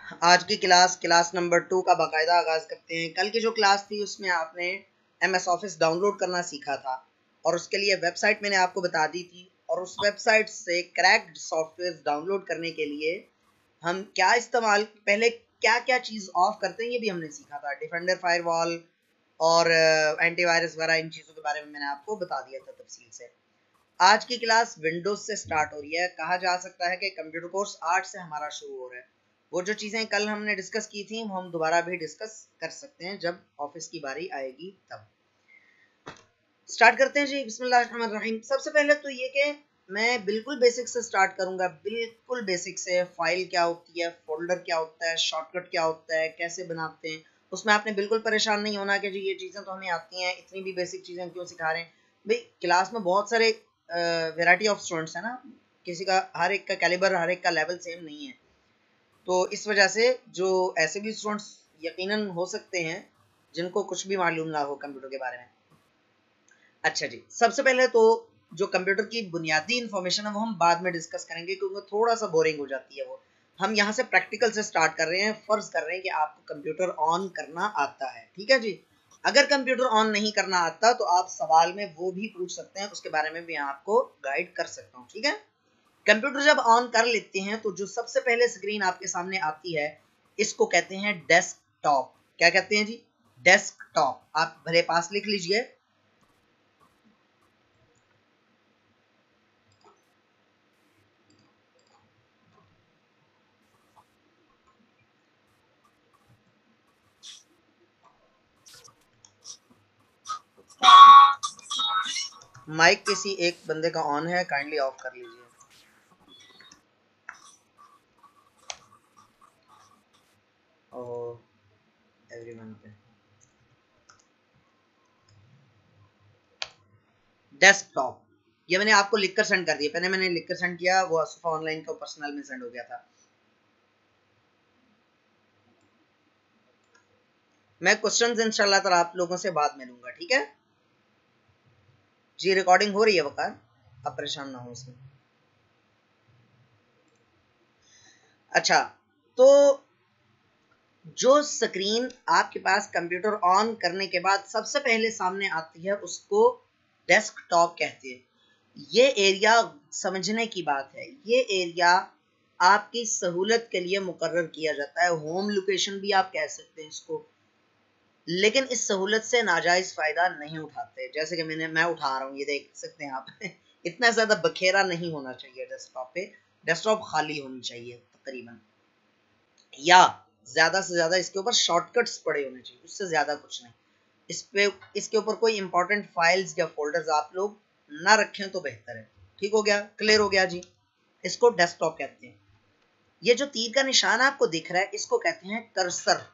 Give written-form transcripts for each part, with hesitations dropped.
आज की class number 2 का बाकायदा आगाज करते हैं। कल की जो क्लास थी उसमें आपने MS ऑफिस डाउनलोड करना सीखा था और उसके लिए वेबसाइट मैंने आपको बता दी थी, और उस वेबसाइट से क्रैक्ड सॉफ्टवेयर डाउनलोड करने के लिए हम क्या इस्तेमाल, पहले क्या क्या चीज़ ऑफ करते हैं ये भी हमने सीखा था। डिफेंडर, फायरवॉल और एंटीवायरस वगैरह, इन चीज़ों के बारे में मैंने आपको बता दिया था तफसील से। आज की क्लास विंडोज से स्टार्ट हो रही है। कहा जा सकता है कि कंप्यूटर कोर्स 8 से हमारा शुरू हो रहा है। वो जो चीज़ें कल हमने डिस्कस की थी वो हम दोबारा भी डिस्कस कर सकते हैं जब ऑफिस की बारी आएगी तब। स्टार्ट करते हैं जी। बिस्मिल्लाहिर्रहमानिर्रहीम। सबसे पहले तो ये कि मैं बिल्कुल बेसिक से स्टार्ट करूंगा, बिल्कुल बेसिक से। फाइल क्या होती है, फोल्डर क्या होता है, शॉर्टकट क्या होता है, कैसे बनाते हैं, उसमें आपने बिल्कुल परेशान नहीं होना कि जी ये चीज़ें तो हमें आती हैं, इतनी भी बेसिक चीज़ें क्यों सिखा रहे हैं। भाई क्लास में बहुत सारे वेराइटी ऑफ स्टूडेंट्स है ना, किसी का हर एक का कैलिबर, हर एक का लेवल सेम नहीं है, तो इस वजह से जो ऐसे भी स्टूडेंट्स यकीनन हो सकते हैं जिनको कुछ भी मालूम ना हो कंप्यूटर के बारे में। अच्छा जी, सबसे पहले तो जो कंप्यूटर की बुनियादी इंफॉर्मेशन है वो हम बाद में डिस्कस करेंगे क्योंकि थोड़ा सा बोरिंग हो जाती है वो। हम यहाँ से प्रैक्टिकल से स्टार्ट कर रहे हैं। फर्ज कर रहे हैं कि आपको कंप्यूटर ऑन करना आता है, ठीक है जी। अगर कंप्यूटर ऑन नहीं करना आता तो आप सवाल में वो भी पूछ सकते हैं, उसके बारे में भी आपको गाइड कर सकता हूँ, ठीक है। कंप्यूटर जब ऑन कर लेते हैं तो जो सबसे पहले स्क्रीन आपके सामने आती है इसको कहते हैं डेस्कटॉप। क्या कहते हैं जी? डेस्कटॉप। आप भले पास लिख लीजिए। माइक किसी एक बंदे का ऑन है, काइंडली ऑफ कर लीजिए। और एवरीवन पे डेस्कटॉप, ये मैंने आपको लिखकर सेंड कर दिया। पहले मैंने लिखकर सेंड किया, वो असफा ऑनलाइन को पर्सनल में सेंड हो गया था। मैं क्वेश्चंस इंशाल्लाह ताला आप लोगों से बाद में लूंगा, ठीक है जी। रिकॉर्डिंग हो रही है वकार, आप परेशान ना हो उसमें। अच्छा, तो जो स्क्रीन आपके पास कंप्यूटर ऑन करने के बाद सबसे पहले सामने आती है उसको डेस्कटॉप कहते हैं। ये एरिया समझने की बात है, ये एरिया आपकी सहूलत के लिए मुकर्रर किया जाता है। होम लोकेशन भी आप कह सकते हैं इसको, लेकिन इस सहूलत से नाजायज फायदा नहीं उठाते। जैसे कि मैं उठा रहा हूँ, ये देख सकते हैं आप इतना ज्यादा बखेरा नहीं होना चाहिए डेस्कटॉप पे। डेस्कटॉप खाली होनी चाहिए तकरीबन, या ज्यादा से ज्यादा इसके ऊपर शॉर्टकट्स पड़े होने चाहिए, उससे ज्यादा कुछ नहीं। इस पे इसके ऊपर कोई इंपॉर्टेंट फाइल्स या फोल्डर्स आप लोग ना रखें तो बेहतर है। ठीक हो गया, क्लियर हो गया जी। इसको डेस्कटॉप कहते हैं। ये जो तीर का निशान आपको दिख रहा है इसको कहते हैं कर्सर।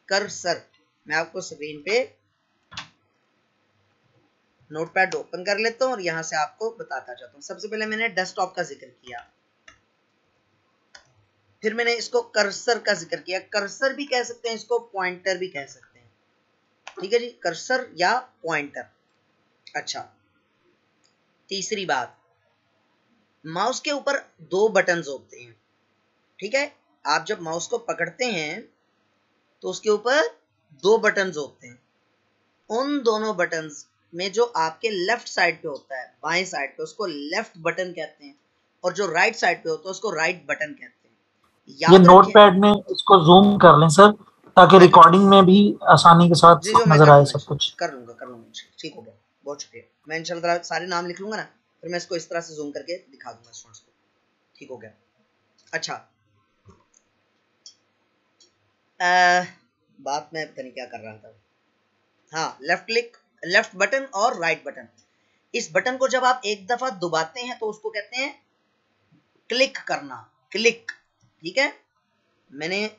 कर्सर, मैं आपको स्क्रीन पे नोटपैड ओपन कर लेता हूँ और यहाँ से आपको बताता जाता हूँ। सबसे पहले मैंने डेस्कटॉप का जिक्र किया, फिर मैंने इसको कर्सर का जिक्र किया। कर्सर भी कह सकते हैं इसको, पॉइंटर भी कह सकते हैं, ठीक है जी, कर्सर या पॉइंटर। अच्छा, तीसरी बात, माउस के ऊपर दो बटन्स होते हैं, ठीक है। आप जब माउस को पकड़ते हैं तो उसके ऊपर दो बटन्स होते हैं। उन दोनों बटन्स में जो आपके लेफ्ट साइड पे होता है, बाएं साइड पे, उसको लेफ्ट बटन कहते हैं, और जो राइट साइड पे होता है उसको राइट बटन कहते हैं। ये याद रखें नोटपैड में इसको जूम कर लें सर, ताकि मैं कर रिकॉर्डिंग में भी आसानी के साथ जी जो मैं नजर कर आए लूंगा सब कुछ। कर लूंगा। ठीक हो गया, बहुत शुक्रिया। मैं इंशाल्लाह सारे नाम लिख लूंगा ना, फिर मैं इसको इस तरह से जूम करके दिखा दूंगा स्टूडेंट्स को। ठीक हो गया। अच्छा, बात मैं पता नहीं क्या कर रहा था। हाँ, लेफ्ट क्लिक, लेफ्ट बटन और राइट बटन। इस बटन को जब आप एक दफा दबाते हैं तो उसको कहते हैं क्लिक करना, क्लिक, ठीक है। मैंने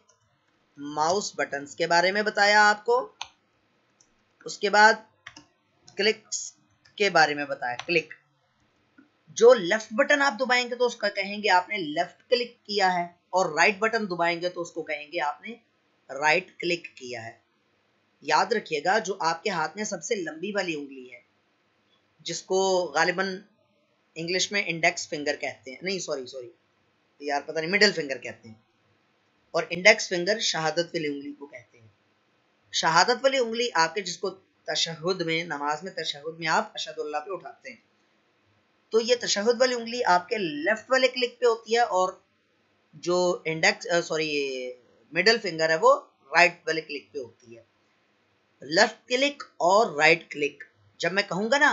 माउस बटन्स के बारे में बताया आपको, उसके बाद क्लिक्स के बारे में बताया। क्लिक, जो लेफ्ट बटन आप दबाएंगे तो उसका कहेंगे आपने लेफ्ट क्लिक किया है, और राइट बटन दबाएंगे तो उसको कहेंगे आपने राइट क्लिक किया है। याद रखिएगा, जो आपके हाथ में सबसे लंबी वाली उंगली है जिसको गालिबन इंग्लिश में इंडेक्स फिंगर कहते हैं, नहीं सॉरी यार पता नहीं, मिडिल फिंगर कहते हैं, और इंडेक्स फिंगर शहादत वाली उंगली को कहते हैं। शहादत वाली उंगली आपके जिसको तशहुद में, नमाज में तशहुद में आप अशहदुल्लाह पे उठाते हैं, तो ये तशहुद वाली उंगली आपके लेफ्ट वाले क्लिक पे होती है और जो इंडेक्स मिडिल फिंगर है वो राइट वाले क्लिक पे होती है। लेफ्ट क्लिक और राइट क्लिक, जब मैं कहूंगा ना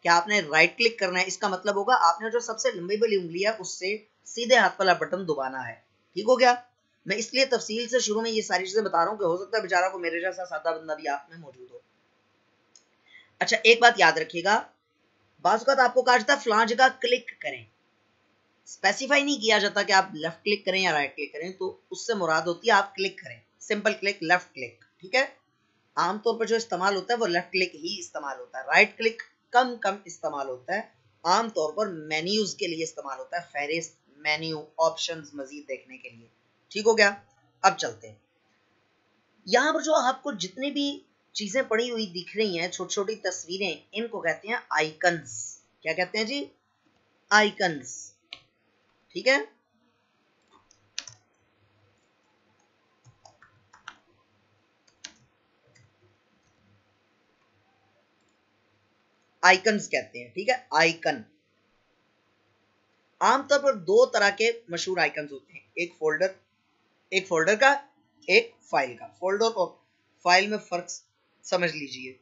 कि आपने राइट क्लिक करना है, इसका मतलब होगा आपने जो सबसे लंबी वाली उंगली है उससे सीधे हाथ वाला बटन दबाना है। ठीक हो गया? मैं इसलिए तफसील से शुरू में ये सारी चीजें बता रहा हूँ कि हो सकता है बेचारा को मेरे जैसा सादा बंदा भी आप में मौजूद हो। अच्छा, एक बात याद रखिएगा, बाज़ औक़ात आपको कहा जाता है फलां जगह क्लिक करें, स्पेसिफाई नहीं किया जाता कि आप लेफ्ट क्लिक करें या राइट क्लिक करें, तो उससे मुराद होती है आप क्लिक करें, सिंपल क्लिक, लेफ्ट क्लिक। ठीक है? आमतौर पर जो इस्तेमाल होता है वो लेफ्ट क्लिक ही इस्तेमाल होता है, राइट क्लिक कम कम इस्तेमाल होता है, आमतौर पर मेन्यूज के लिए इस्तेमाल होता है, फहरिस्त, मेन्यू, ऑप्शंस मजीद देखने के लिए। ठीक हो गया? अब चलते हैं, यहाँ पर जो आपको जितनी भी चीजें पड़ी हुई दिख रही हैं, छोटी छोटी तस्वीरें, इनको कहते हैं आइकन्स। क्या कहते हैं जी? आइकन्स। ठीक है? आइकन्स कहते हैं। ठीक है? आइकन आमतौर पर दो तरह के मशहूर आइकन्स होते हैं, एक फोल्डर का, एक फाइल का। फोल्डर और फाइल में फर्क समझ लीजिए।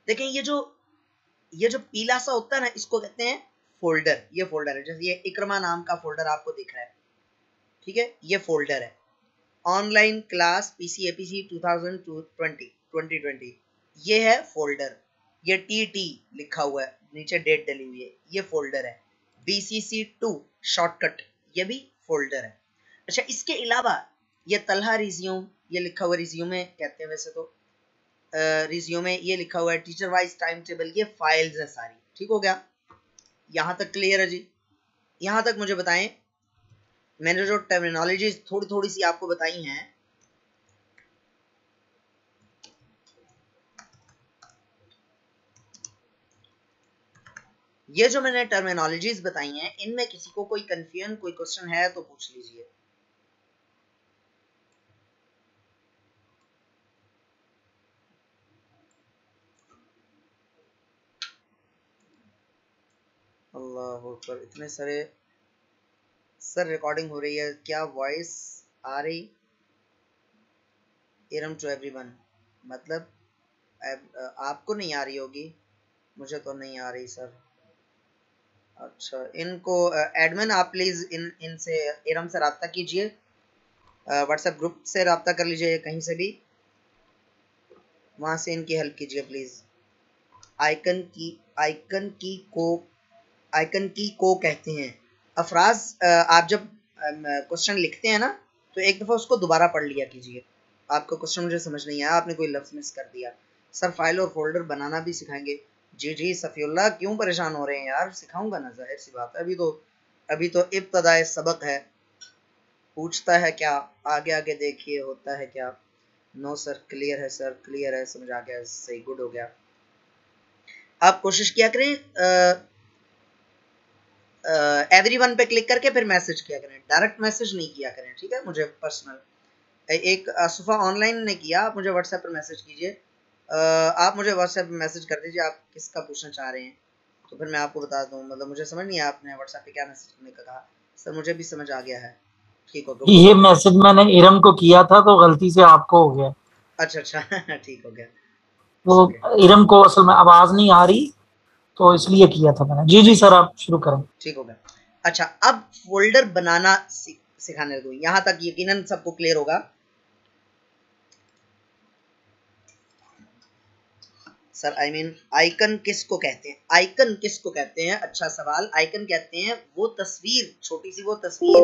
देखें, ये जो पीला सा होता है ना, इसको कहते हैं फोल्डर। ये फोल्डर है, जैसे ये इकरमा नाम का फोल्डर आपको दिख रहा है। ठीक है? ये फोल्डर है, ऑनलाइन क्लास पीसी एपीसी 2020, ये है फोल्डर। ये टीटी लिखा हुआ है, नीचे डेट डली हुई है, ये फोल्डर है। BCC2 शॉर्टकट, ये भी फोल्डर है। अच्छा, इसके अलावा ये तलहा रिज्यूम, ये लिखा हुआ रिज्यूमे कहते हैं वैसे तो, रिज्यूमे ये लिखा हुआ है, टीचर वाइज टाइम टेबल, ये फाइल्स है सारी। ठीक हो गया? यहां तक क्लियर है जी? यहां तक मुझे बताएं, मैंने जो टर्मिनोलॉजीज थोड़ी थोड़ी सी आपको बताई हैं, ये जो मैंने टर्मिनोलॉजीज बताई हैं, इनमें किसी को कोई कंफ्यूजन, कोई क्वेश्चन है तो पूछ लीजिए। अल्लाह अकबर, इतने सारे सर रिकॉर्डिंग हो रही है, क्या वॉइस आ रही? इरम टू एवरीवन, मतलब आपको नहीं आ रही होगी, मुझे तो नहीं आ रही सर। अच्छा, इनको एडमिन आप प्लीज इनसे, इरम से रब्ता कीजिए, व्हाट्सएप ग्रुप से रब्ता कर लीजिए, कहीं से भी, वहां से इनकी हेल्प कीजिए प्लीज। आइकन की को कहते हैं अफराज। आप जब क्वेश्चन लिखते हैं ना, तो एक दफ़ा उसको दोबारा पढ़ लिया कीजिए। आपका क्वेश्चन मुझे समझ नहीं आया, आपने कोई लफ्ज़ मिस कर दिया। सर फाइल और फोल्डर बनाना भी सिखाएंगे? जी जी सफ़ीउल्लाह, क्यों परेशान हो रहे हैं यार, सिखाऊंगा ना, जाहिर सी बात है। अभी तो इब्तदाए सबक है, पूछता है क्या, आगे आगे देखिए होता है क्या। नो सर, क्लियर है सर, क्लियर है, समझ आ गया, सही, गुड हो गया। आप कोशिश किया करें एवरीवन पे क्लिक करके फिर मैसेज किया करें, डायरेक्ट मैसेज नहीं किया करें। ठीक है? मुझे पर्सनल एक सुफा ऑनलाइन ने किया, आप मुझे व्हाट्सएप पर मैसेज कीजिए, आप मुझे व्हाट्सएप पर मैसेज कर दीजिए आप किसका पूछना चाह रहे हैं, तो फिर मैं आपको बता दूँ। मतलब मुझे समझ नहीं आया आपने व्हाट्सएप पे क्या मैसेज करने का कहा। सर मुझे भी समझ आ गया है। ठीक हो गया, ये मैसेज मैंने इरम को किया था तो गलती से आपको हो गया। अच्छा अच्छा ठीक हो गया। वो ओके, इरम को असल में आवाज नहीं आ रही, तो इसलिए किया था मैंने। जी जी सर, आप शुरू करें। ठीक हो गया। अच्छा, अब फोल्डर बनाना सिखाने लगूँ, यहाँ तक यकीनन सबको क्लियर होगा। सर आइकन किसको कहते हैं? आइकन किसको कहते हैं? अच्छा सवाल। आइकन कहते हैं वो तस्वीर, छोटी सी वो तस्वीर,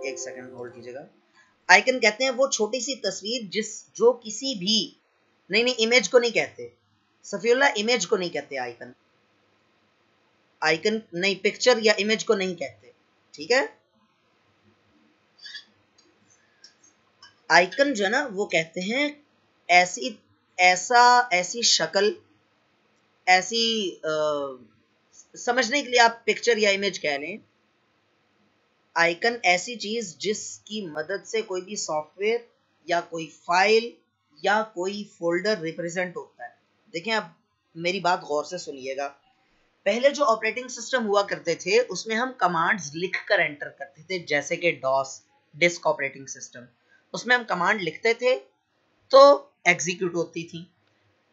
एक सेकंड होल्ड कीजिएगा। आइकन कहते हैं वो छोटी सी तस्वीर जो किसी भी, नहीं इमेज को नहीं कहते सफीउल्लाह, इमेज को नहीं कहते आइकन। आइकन नहीं, पिक्चर या इमेज को नहीं कहते। ठीक है? आइकन जो है ना, वो कहते हैं ऐसी शक्ल, ऐसी समझने के लिए आप पिक्चर या इमेज कह लें, आइकन ऐसी चीज जिसकी मदद से कोई भी सॉफ्टवेयर या कोई फाइल या कोई फोल्डर रिप्रेजेंट होता है। देखें, अब मेरी बात गौर से सुनिएगा। पहले जो ऑपरेटिंग सिस्टम हुआ करते थे उसमें हम कमांड्स लिखकर एंटर करते थे, जैसे कि डॉस, डिस्क ऑपरेटिंग सिस्टम, उसमें हम कमांड लिखते थे तो एग्जीक्यूट होती थी।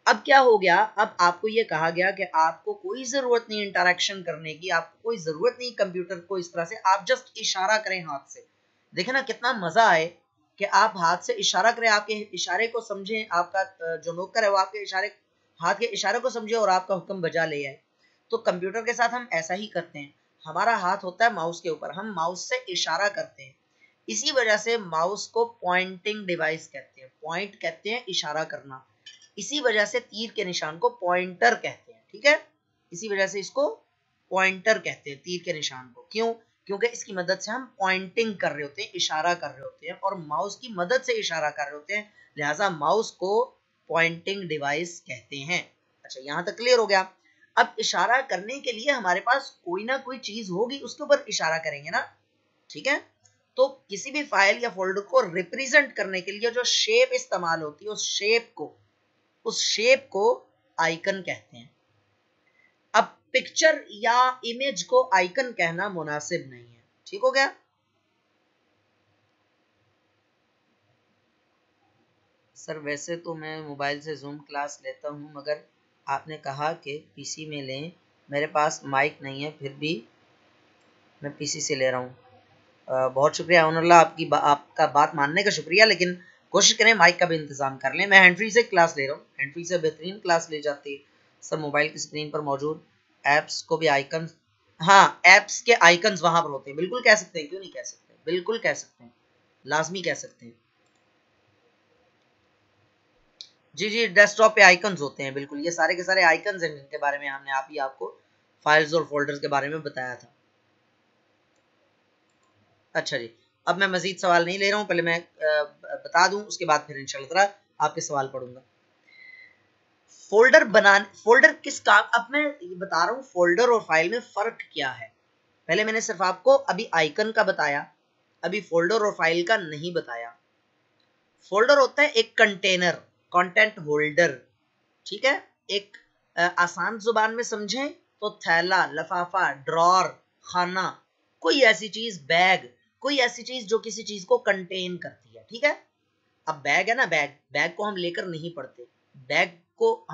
अब क्या हो गया, अब आपको ये कहा गया कि आपको कोई जरूरत नहीं इंटरेक्शन करने की, आपको कोई जरूरत नहीं कंप्यूटर को इस तरह से, आप जस्ट इशारा करें हाथ से। देखे ना कितना मजा आए कि आप हाथ से इशारा करें, आपके इशारे को समझें, आपका जो नौकर है वो आपके इशारे, हाथ के इशारे को समझे और आपका हुक्म बजा ले आए। तो कंप्यूटर के साथ हम ऐसा ही करते हैं, हमारा हाथ होता है माउस के ऊपर, हम माउस से इशारा करते हैं। इसी वजह से माउस को पॉइंटिंग डिवाइस कहते हैं। पॉइंट कहते हैं इशारा करना, इसी वजह से तीर के निशान को पॉइंटर कहते हैं। ठीक है, इसी वजह से इसको पॉइंटर कहते हैं, तीर के निशान को। क्यों? क्योंकि इसकी मदद से हम पॉइंटिंग कर रहे होते हैं, इशारा कर रहे होते हैं, और माउस की मदद से इशारा कर रहे होते हैं, लिहाजा माउस को पॉइंटिंग डिवाइस कहते हैं। अच्छा, यहां तक क्लियर हो गया। अब इशारा करने के लिए हमारे पास कोई ना कोई चीज होगी, उसके ऊपर इशारा करेंगे ना। ठीक है, तो किसी भी फाइल या फोल्डर को रिप्रेजेंट करने के लिए जो शेप इस्तेमाल होती है, उस शेप को आइकन कहते हैं। अब पिक्चर या इमेज को आइकन कहना मुनासिब नहीं है। ठीक हो गया? सर वैसे तो मैं मोबाइल से जूम क्लास लेता हूं, मगर आपने कहा कि पीसी में लें, मेरे पास माइक नहीं है, फिर भी मैं पीसी से ले रहा हूं। बहुत शुक्रिया अनल्ला, आपका बात मानने का शुक्रिया, लेकिन कोशिश करें माइक का भी इंतजाम कर लें। मैं हैंड फ्री से क्लास ले रहा हूँ, हैंड फ्री से बेहतरीन क्लास ले जाती है सर। मोबाइल की स्क्रीन पर मौजूद एप्स को भी आइकन, हाँ एप्स के आइकन्स वहां पर होते हैं, बिल्कुल कह सकते हैं, क्यों नहीं कह सकते, बिल्कुल कह सकते हैं, लाजमी कह सकते हैं। जी जी, डेस्कटॉप पे आइकन्स होते हैं, बिल्कुल, ये सारे के सारे आइकन्स हैं जिनके बारे में हमने आपको फाइल्स और फोल्डर्स के बारे में बताया था। अच्छा जी, अब मैं मजीद सवाल नहीं ले रहा हूँ, पहले मैं बता दूं, उसके बाद फिर इंशाल्लाह ताला आपके सवाल पढ़ूंगा। फोल्डर किस काम, अब मैं ये बता रहा हूँ फोल्डर और फाइल में फर्क क्या है। पहले मैंने सिर्फ आपको अभी आइकन का बताया, अभी फोल्डर और फाइल का नहीं बताया। फोल्डर होता है एक कंटेनर, कंटेंट होल्डर। ठीक है, एक आसान जुबान में समझें तो थैला, लफाफा, ड्रॉर, खाना, कोई ऐसी चीज, बैग, कोई ऐसी चीज जो किसी चीज को कंटेन करती है। ठीक है, अब बैग है ना, बैग को हम लेकर नहीं पढ़ते, बैग को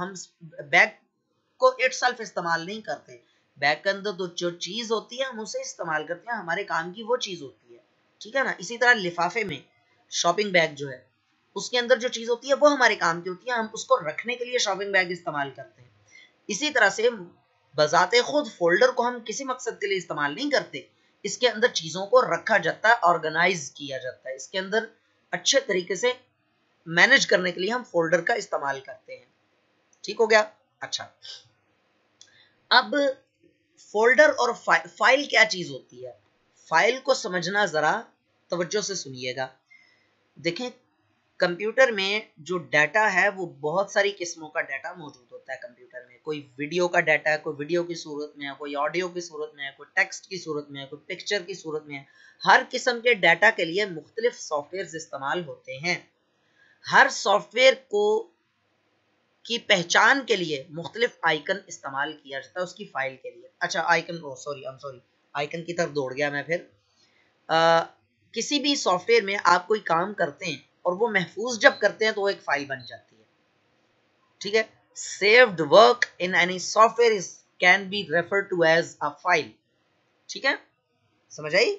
इटसेल्फ इस्तेमाल नहीं करते। बैग के अंदर तो जो चीज होती है हम उसे इस्तेमाल करते हैं, हमारे काम की वो चीज होती है। ठीक है ना, इसी तरह लिफाफे में शॉपिंग बैग जो है, उसके अंदर जो चीज होती है वो हमारे काम की होती है, हम उसको रखने के लिए शॉपिंग बैग इस्तेमाल करते हैं। इसी तरह से बजाते खुद फोल्डर को हम किसी मकसद के लिए इस्तेमाल नहीं करते, इसके अंदर चीजों को रखा जाता है, ऑर्गेनाइज किया जाता है, इसके अंदर अच्छे तरीके से मैनेज करने के लिए हम फोल्डर का इस्तेमाल करते हैं। ठीक हो गया? अच्छा, अब फोल्डर और फाइल क्या चीज होती है, फाइल को समझना जरा तवज्जो से सुनिएगा। देखें, कंप्यूटर में जो डाटा है वो बहुत सारी किस्मों का डाटा मौजूद होता है कंप्यूटर में। कोई वीडियो का डाटा है, कोई वीडियो की सूरत में है, कोई ऑडियो की सूरत में है, कोई टेक्स्ट की सूरत में है, कोई पिक्चर की सूरत में है। हर किस्म के डाटा के लिए मुख्तलिफ सॉफ्टवेयर इस्तेमाल होते हैं। हर सॉफ्टवेयर को की पहचान के लिए मुख्तलिफ आइकन इस्तेमाल किया जाता है उसकी फाइल के लिए। अच्छा, आइकन, सॉरी, आइकन की तरफ दौड़ गया मैं फिर। किसी भी सॉफ्टवेयर में आप कोई काम करते हैं और वो महफूज जब करते हैं तो वो एक फाइल बन जाती है। ठीक है, saved work in any software is can be refer to as a file. ठीक है, समझ आई?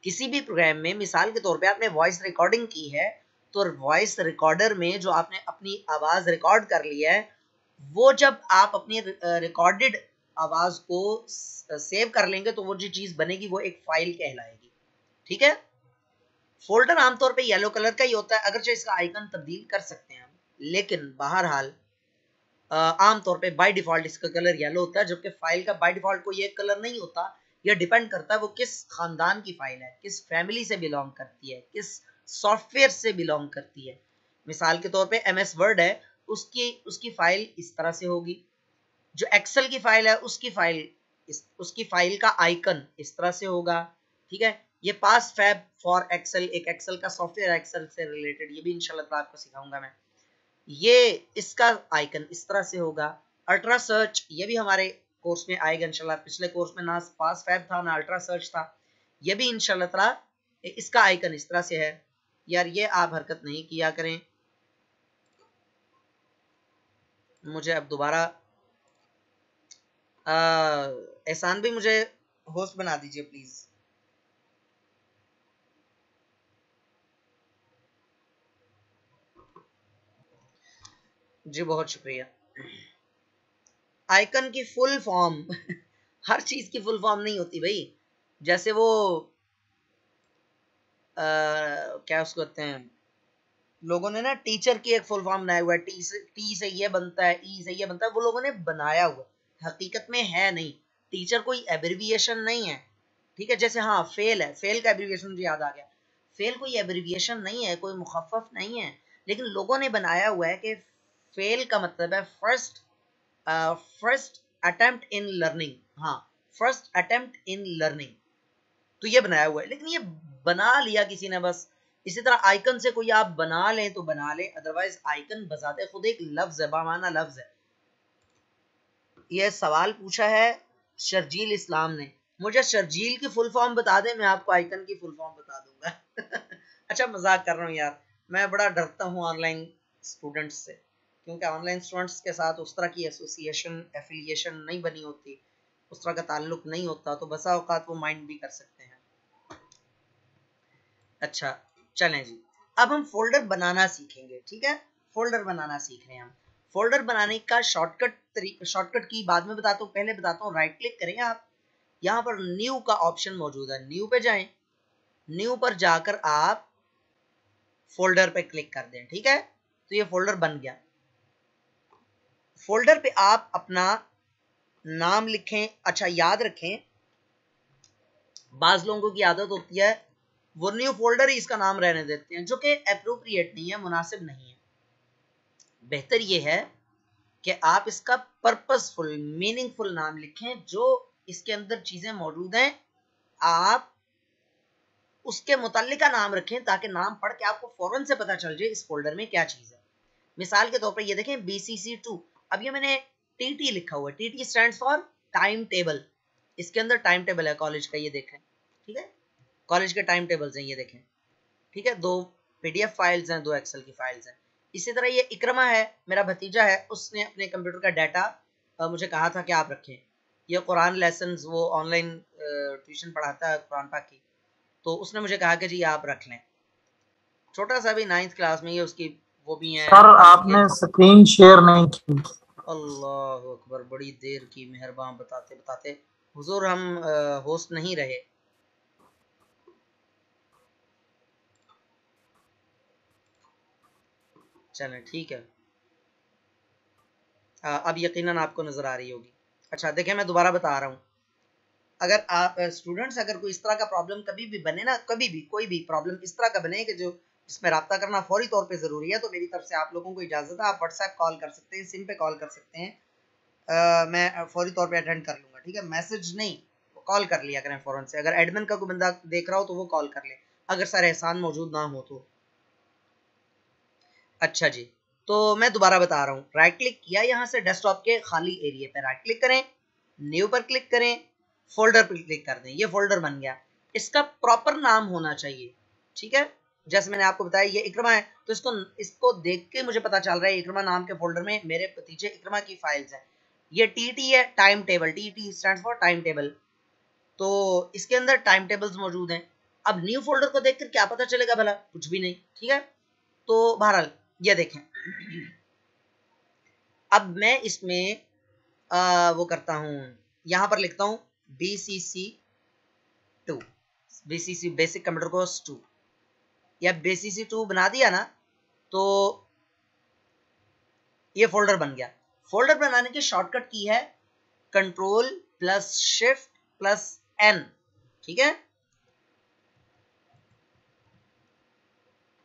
किसी भी प्रोग्राम में मिसाल के तौर पे आपने वॉइस रिकॉर्डिंग की है, तो वॉइस रिकॉर्डर में जो आपने अपनी आवाज रिकॉर्ड कर ली है, वो जब आप अपनी रिकॉर्डेड आवाज को सेव कर लेंगे तो वो जो चीज बनेगी वो एक फाइल कहलाएगी। ठीक है, फोल्डर आमतौर पे येलो कलर का ही होता है, अगरचे इसका आइकन तब्दील कर सकते हैं हम, लेकिन बहरहाल आमतौर पे बाय डिफॉल्ट इसका कलर येलो होता है, जबकि फाइल का बाय डिफॉल्ट कोई एक कलर नहीं होता। यह डिपेंड करता है वो किस खानदान की फाइल है, किस फैमिली से बिलोंग करती है, किस सॉफ्टवेयर से बिलोंग करती है। मिसाल के तौर पे MS वर्ड है, उसकी फाइल इस तरह से होगी। जो एक्सेल की फाइल है उसकी फाइल का आइकन इस तरह से होगा। ठीक है, ये पास फैब फॉर एक्सेल, एक एक्सेल का सॉफ्टवेयर, एक्सेल से रिलेटेड, ये भी इंशाल्लाह ताला आपको सिखाऊंगा मैं। ये इसका आइकन इस तरह से होगा। अल्ट्रा सर्च ये भी हमारे कोर्स में आएगा इंशाल्लाह। पिछले कोर्स में ना पास फैब था ना अल्ट्रा सर्च था, ये भी इंशाल्लाह ताला इसका आइकन इस तरह से है। यार ये आप हरकत नहीं किया करें, मुझे अब दोबारा एहसान भी मुझे होस्ट बना दीजिए प्लीज। जी बहुत शुक्रिया। आइकन की फुल फॉर्म हर चीज की फुल फॉर्म नहीं होती भाई। जैसे वो क्या उसको कहते हैं, लोगों ने ना टीचर की एक फुल फॉर्म बनाया हुआ है, टी से ये बनता है, ई से ये बनता है, वो लोगों ने बनाया हुआ है, हकीकत में है नहीं। टीचर कोई एब्रिविएशन नहीं है, ठीक है। जैसे हाँ फेल है, फेल का एब्रिविएशन मुझे याद आ गया, फेल कोई एब्रिविएशन नहीं है, कोई मुखफ़फ़ नहीं है, लेकिन लोगों ने बनाया हुआ है कि फेल का मतलब है फर्स्ट अटेम्प्ट इन लर्निंग। हाँ, फर्स्ट अटेम्प्ट इन लर्निंग, तो ये बनाया हुआ है, लेकिन ये बना लिया किसी ने बस। इसी तरह आइकन से कोई आप बना लें तो बना लें, अदरवाइज आइकन बजाते खुद एक लफ्ज है, बामाना लफ्ज है। ये सवाल पूछा है शर्जील इस्लाम ने, मुझे शर्जील की फुल फॉर्म बता दें, मैं आपको आइकन की फुल फॉर्म बता दूंगा अच्छा मजाक कर रहा हूँ यार, मैं बड़ा डरता हूँ ऑनलाइन स्टूडेंट्स से, क्योंकि ऑनलाइन स्टूडेंट्स के साथ उस तरह की एसोसिएशन एफिलिएशन नहीं बनी होती, उस तरह का ताल्लुक नहीं होता, तो बसा औकात वो माइंड भी कर सकते हैं। अच्छा चलें जी, अब हम फोल्डर बनाना सीखेंगे, ठीक है। फोल्डर बनाना सीख रहे हैं हम। फोल्डर बनाने का शॉर्टकट की बाद में बताता हूँ, पहले बताता हूँ राइट क्लिक करें आप, यहाँ पर न्यू का ऑप्शन मौजूद है, न्यू पे जाएं, न्यू पर जाकर आप फोल्डर पे क्लिक कर दें, ठीक है। तो ये फोल्डर बन गया। फोल्डर पे आप अपना नाम लिखें। अच्छा याद रखें, बाज लोगों की आदत होती है वो न्यू फोल्डर ही इसका नाम रहने देते हैं, जो कि एप्रोप्रिएट नहीं है, मुनासिब नहीं है। बेहतर ये है कि आप इसका पर्पसफुल मीनिंगफुल नाम लिखें, जो इसके अंदर चीजें मौजूद हैं आप उसके मुतल्लिका नाम रखें, ताकि नाम पढ़ के आपको फौरन से पता चल जाए इस फोल्डर में क्या चीज है। मिसाल के तौर पर ये देखें BCC2, अब ये मैंने TT लिखा हुआ है, TT stands for time table, इसके अंदर टाइम टेबल है कॉलेज का, ये देखें, ठीक है। कॉलेज के टाइम टेबल्स हैं, ये देखें, ठीक है। 2 PDF फाइल्स हैं, 2 एक्सेल की फाइल्स हैं। इसी तरह ये इकरमा है, मेरा भतीजा है, उसने अपने कंप्यूटर का डाटा मुझे कहा था कि आप रखें। ये कुरान लेसन, वो ऑनलाइन ट्यूशन पढ़ाता है कुरान पाक की, तो उसने मुझे कहा कि जी आप रख लें। छोटा सा भी 9th क्लास में, ये उसकी वो भी है। सर आपने स्क्रीन शेयर नहीं की। अल्लाह अकबर, बड़ी देर की मेहरबान, बताते बताते हुजूर हम होस्ट नहीं रहे। चलें ठीक है, अब यकीनन आपको नजर आ रही होगी। अच्छा देखें, मैं दोबारा बता रहा हूँ, अगर आप स्टूडेंट्स अगर कोई इस तरह का प्रॉब्लम कभी भी बने ना, कभी भी कोई भी प्रॉब्लम इस तरह का बने कि जो जिसमें रब्ता करना फौरी तौर पे ज़रूरी है, तो मेरी तरफ से आप लोगों को इजाज़त है, आप व्हाट्सएप कॉल कर सकते हैं, सिम पे कॉल कर सकते हैं, मैं फौरी तौर पे अटेंड कर लूँगा, ठीक है। मैसेज नहीं, कॉल कर लिया करें फ़ौरन से। अगर एडमिन का कोई बंदा देख रहा हो तो वो कॉल कर ले, अगर सर एहसान मौजूद ना हो तो। अच्छा जी, तो मैं दोबारा बता रहा हूँ, राइट क्लिक किया, यहाँ से डेस्कटॉप के खाली एरिया पे राइट क्लिक करें, न्यू पर क्लिक करें, फोल्डर पर क्लिक कर दें, ये फोल्डर बन गया। इसका प्रॉपर नाम होना चाहिए, ठीक है। जैसे मैंने आपको बताया ये इकरमा है, तो इसको इसको देख के मुझे पता चल रहा है इकरमा नाम के फोल्डर में मेरे भतीजे इकरमा की फाइल्स हैं। ये TT है, time table, TT stands for time table, तो इसके अंदर टाइम टेबल्स मौजूद हैं। अब न्यू फोल्डर को देखकर क्या पता चलेगा भला, कुछ भी नहीं, ठीक है। तो बहरहाल ये देखें, अब मैं इसमें वो करता हूँ, यहाँ पर लिखता हूँ BCC2, BCC basic computer course 2, या BCC2 बना दिया ना, तो ये फोल्डर बन गया। फोल्डर बनाने की शॉर्टकट की है Ctrl+Shift+N, ठीक है।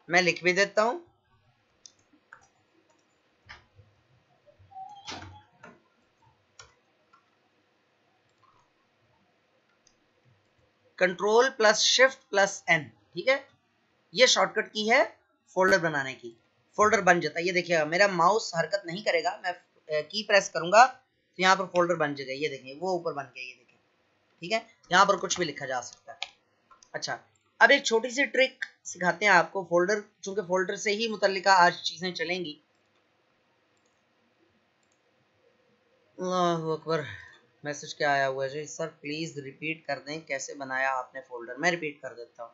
मैं लिख भी देता हूँ, control plus shift plus N, ठीक है, ये शॉर्टकट की है फोल्डर बनाने की। फोल्डर बन जाता है, ये देखिएगा मेरा माउस हरकत नहीं करेगा, मैं की प्रेस करूंगा तो यहाँ पर फोल्डर बन जाएगा, ये देखिए वो ऊपर बन गया, ये देखिए, ठीक है, यहाँ पर कुछ भी लिखा जा सकता है। अच्छा, अब एक छोटी सी ट्रिक सिखाते हैं आपको, फोल्डर, चूंकि फोल्डर से ही मुतल्लिका आज चीजें चलेंगी। अल्लाहु अकबर, मैसेज क्या आया हुआ है जी? सर प्लीज रिपीट कर दें कैसे बनाया आपने फोल्डर। मैं रिपीट कर देता हूँ।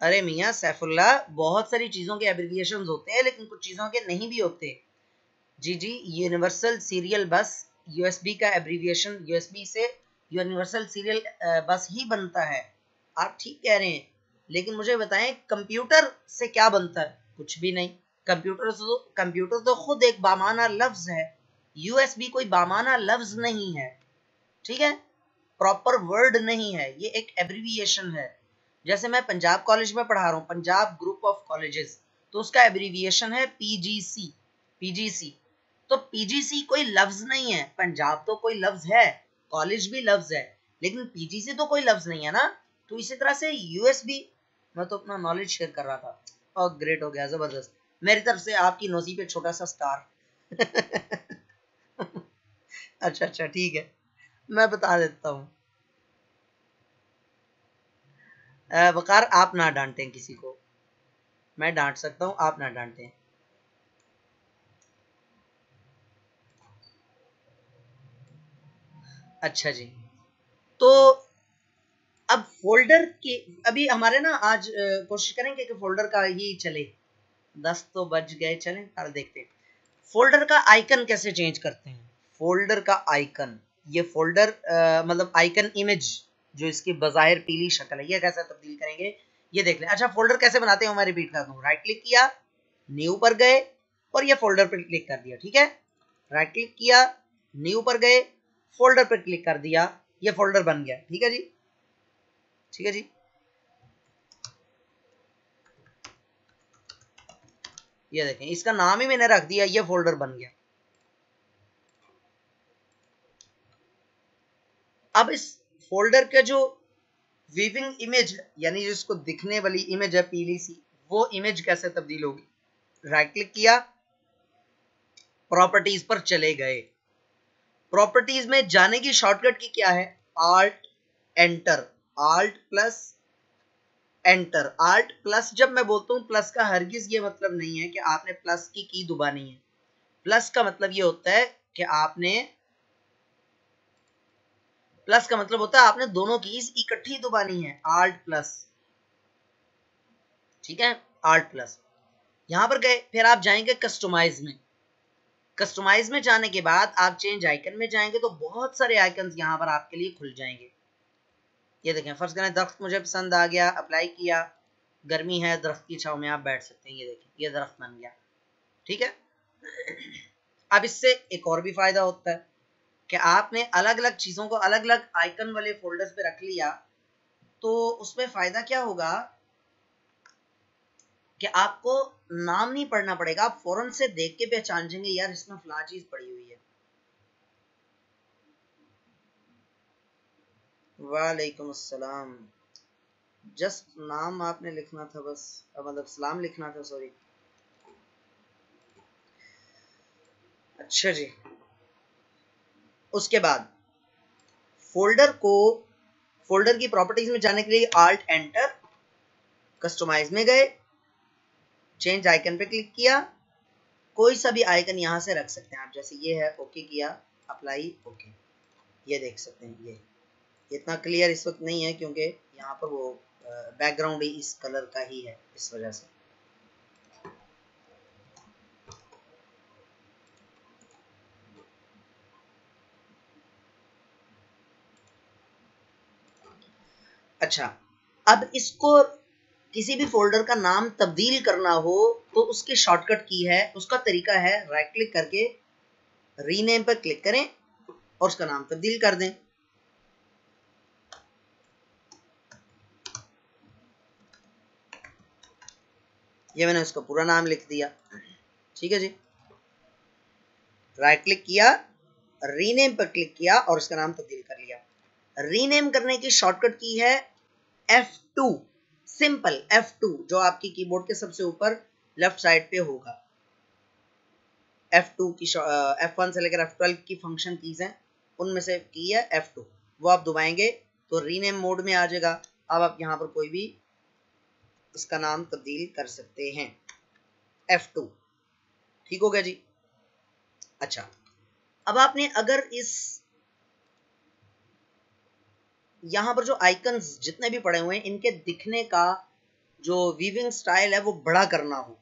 अरे मियाँ सैफुल्ला, बहुत सारी चीजों के एब्रिविएशंस होते हैं लेकिन कुछ चीजों के नहीं भी होते। जी जी, यूनिवर्सल सीरियल बस, यूएसबी का एब्रिविएशन, यूएसबी से यूनिवर्सल सीरियल बस ही बनता है। आप ठीक कह रहे हैं, लेकिन मुझे बताएं कंप्यूटर से क्या बनता है? कुछ भी नहीं। कंप्यूटर तो खुद एक बामाना लफ्ज है, यूएसबी कोई बामाना लफ्ज नहीं है, ठीक है, प्रॉपर वर्ड नहीं है, ये एक एब्रिविएशन है। जैसे मैं पंजाब कॉलेज में पढ़ा रहा हूँ, पंजाब ग्रुप ऑफ कॉलेजेस, तो उसका एब्रिविएशन है पीजीसी, पीजीसी। तो पीजीसी कोई लफ्ज नहीं है, पंजाब तो कोई लफ्ज है, कॉलेज भी लफ्ज है, लेकिन पीजीसी तो कोई लफ्ज नहीं है ना। तो इसी तरह से यूएसबी, मैं तो अपना नॉलेज शेयर कर रहा था, और ग्रेट हो गया, जबरदस्त, मेरी तरफ से आपकी नौजी पे छोटा सा स्टार। अच्छा अच्छा ठीक है, मैं बता देता हूँ। वकार आप ना डांटें किसी को, मैं डांट सकता हूँ, आप ना डांटें। अच्छा जी, तो अब फोल्डर के, अभी हमारे ना आज कोशिश करेंगे कि फोल्डर का ही चले, 10 तो बज गए, चलें और देखते हैं फोल्डर का आइकन कैसे चेंज करते हैं। फोल्डर का आइकन, ये फोल्डर मतलब आइकन इमेज जो इसकी बज़ाहिर पीली शक्ल है, ये कैसे तब्दील करेंगे ये देख लें। अच्छा, फोल्डर कैसे बनाते हैं, मैं रिपीट कर दूं। राइट क्लिक किया, न्यू पर गए और ये फोल्डर पर क्लिक कर दिया, ठीक है। राइट क्लिक किया, न्यू पर गए, फोल्डर पर क्लिक कर दिया, ये फोल्डर बन गया, ठीक है जी, ठीक है जी। ये देखें, इसका नाम ही मैंने रख दिया, ये फोल्डर बन गया। अब इस फोल्डर का जो वीविंग इमेज यानी जिसको दिखने वाली इमेज है पीली सी, वो इमेज कैसे तब्दील होगी। राइट क्लिक किया, प्रॉपर्टीज पर चले गए, प्रॉपर्टीज में जाने की शॉर्टकट की क्या है, alt enter, alt plus enter. Alt plus, जब मैं बोलता हूं प्लस का हरगिज ये मतलब नहीं है कि आपने प्लस की दबानी है। प्लस का मतलब ये होता है कि आपने, प्लस का मतलब होता है आपने दोनों कीज इकट्ठी दबानी है, आल्ट प्लस, ठीक है, आल्ट प्लस। यहां पर गए, फिर आप जाएंगे कस्टमाइज में, कस्टमाइज में जाने के बाद आप चेंज आइकन में जाएंगे तो बहुत सारे आइकन्स यहां पर आपके लिए खुल जाएंगे। ये देखें, फर्स्ट करें दरख्त मुझे पसंद आ गया, अप्लाई किया, गर्मी है, दरख्त की छांव में आप बैठ सकते हैं, ये देखें ये दरख्त बन गया, ठीक है। अब इससे एक और भी फायदा होता है कि आपने अलग अलग चीजों को अलग अलग आइकन वाले फोल्डर्स पे रख लिया, तो उसमें फायदा क्या होगा कि आपको नाम नहीं पढ़ना पड़ेगा, आप फौरन से देख के पहचान जाएंगे यार इसमें फला चीज पड़ी हुई है। वालेकुम अस्सलाम, जस्ट नाम आपने लिखना था बस, मतलब सलाम लिखना था, सॉरी। अच्छा जी, उसके बाद फोल्डर को, फोल्डर की प्रॉपर्टीज में जाने के लिए आल्ट एंटर, कस्टमाइज में गए, चेंज आइकन पे क्लिक किया, कोई सा भी आइकन यहां से रख सकते हैं आप, जैसे ये है, ओके किया, अप्लाई, ओके, ये देख सकते हैं। ये इतना क्लियर इस वक्त नहीं है क्योंकि यहाँ पर वो बैकग्राउंड ही इस कलर का ही है, इस वजह से। अच्छा, अब इसको किसी भी फोल्डर का नाम तब्दील करना हो तो उसकी शॉर्टकट की है, उसका तरीका है राइट क्लिक करके रीनेम पर क्लिक करें और उसका नाम तब्दील कर दें। ये मैंने उसका पूरा नाम लिख दिया, ठीक है जी। राइट क्लिक किया, रीनेम पर क्लिक किया और उसका नाम तब्दील कर लिया। रीनेम करने की शॉर्टकट की है F2, सिंपल F2, जो आपकी कीबोर्ड के सबसे ऊपर लेफ्ट साइड पे होगा। F2 की F1 से लेकर F12 की फंक्शन कीज हैं, उनमें से की है F2, वो आप दबाएंगे तो रीनेम मोड में आ जाएगा। अब आप यहाँ पर कोई भी इसका नाम तब्दील कर सकते हैं, F2। ठीक हो गया जी। अच्छा, अब आपने अगर इस यहाँ पर जो आइकन्स जितने भी पड़े हुए हैं, इनके दिखने का जो वीविंग स्टाइल है वो बड़ा करना हो,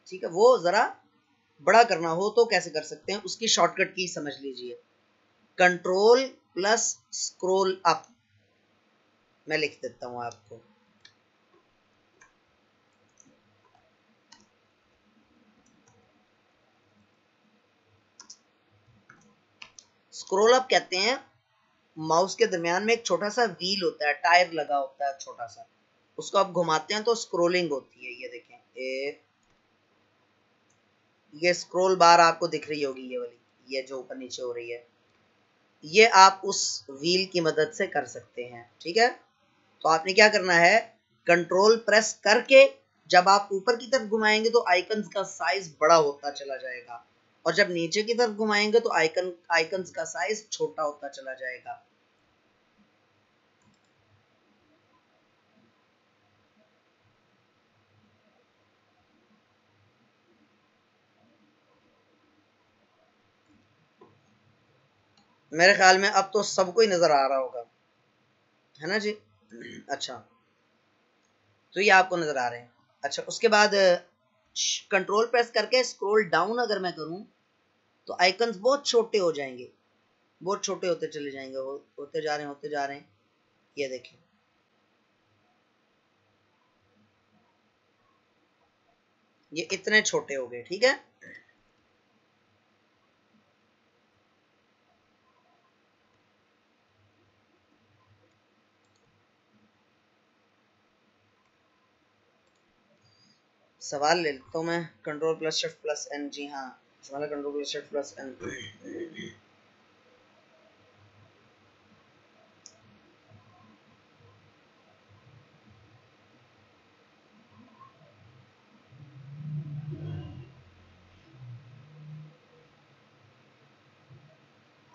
ठीक है, वो जरा बड़ा करना हो तो कैसे कर सकते हैं, उसकी शॉर्टकट की समझ लीजिए। कंट्रोल प्लस स्क्रॉल अप, मैं लिख देता हूं आपको। स्क्रॉल अप कहते हैं, माउस के दरमियान में एक छोटा सा व्हील होता है, टायर लगा होता है छोटा सा, उसको आप घुमाते हैं तो स्क्रोलिंग होती है। ये देखें, ये स्क्रॉल बार आपको दिख रही होगी, ये वाली, ये जो ऊपर नीचे हो रही है, ये आप उस व्हील की मदद से कर सकते हैं। ठीक है, तो आपने क्या करना है, कंट्रोल प्रेस करके जब आप ऊपर की तरफ घुमाएंगे तो आइकन्स का साइज बड़ा होता चला जाएगा, और जब नीचे की तरफ घुमाएंगे तो आइकन्स का साइज छोटा होता चला जाएगा। मेरे ख्याल में अब तो सबको ही नजर आ रहा होगा, है ना जी। अच्छा, तो ये आपको नजर आ रहे हैं। अच्छा, उसके बाद कंट्रोल प्रेस करके स्क्रॉल डाउन अगर मैं करूं तो आइकन्स बहुत छोटे हो जाएंगे, बहुत छोटे होते चले जाएंगे, होते जा रहे हैं, होते जा रहे हैं। ये देखें, ये इतने छोटे हो गए। ठीक है, सवाल ले लेता हूँ मैं, control plus shift plus N, जी हाँ, control plus shift plus N.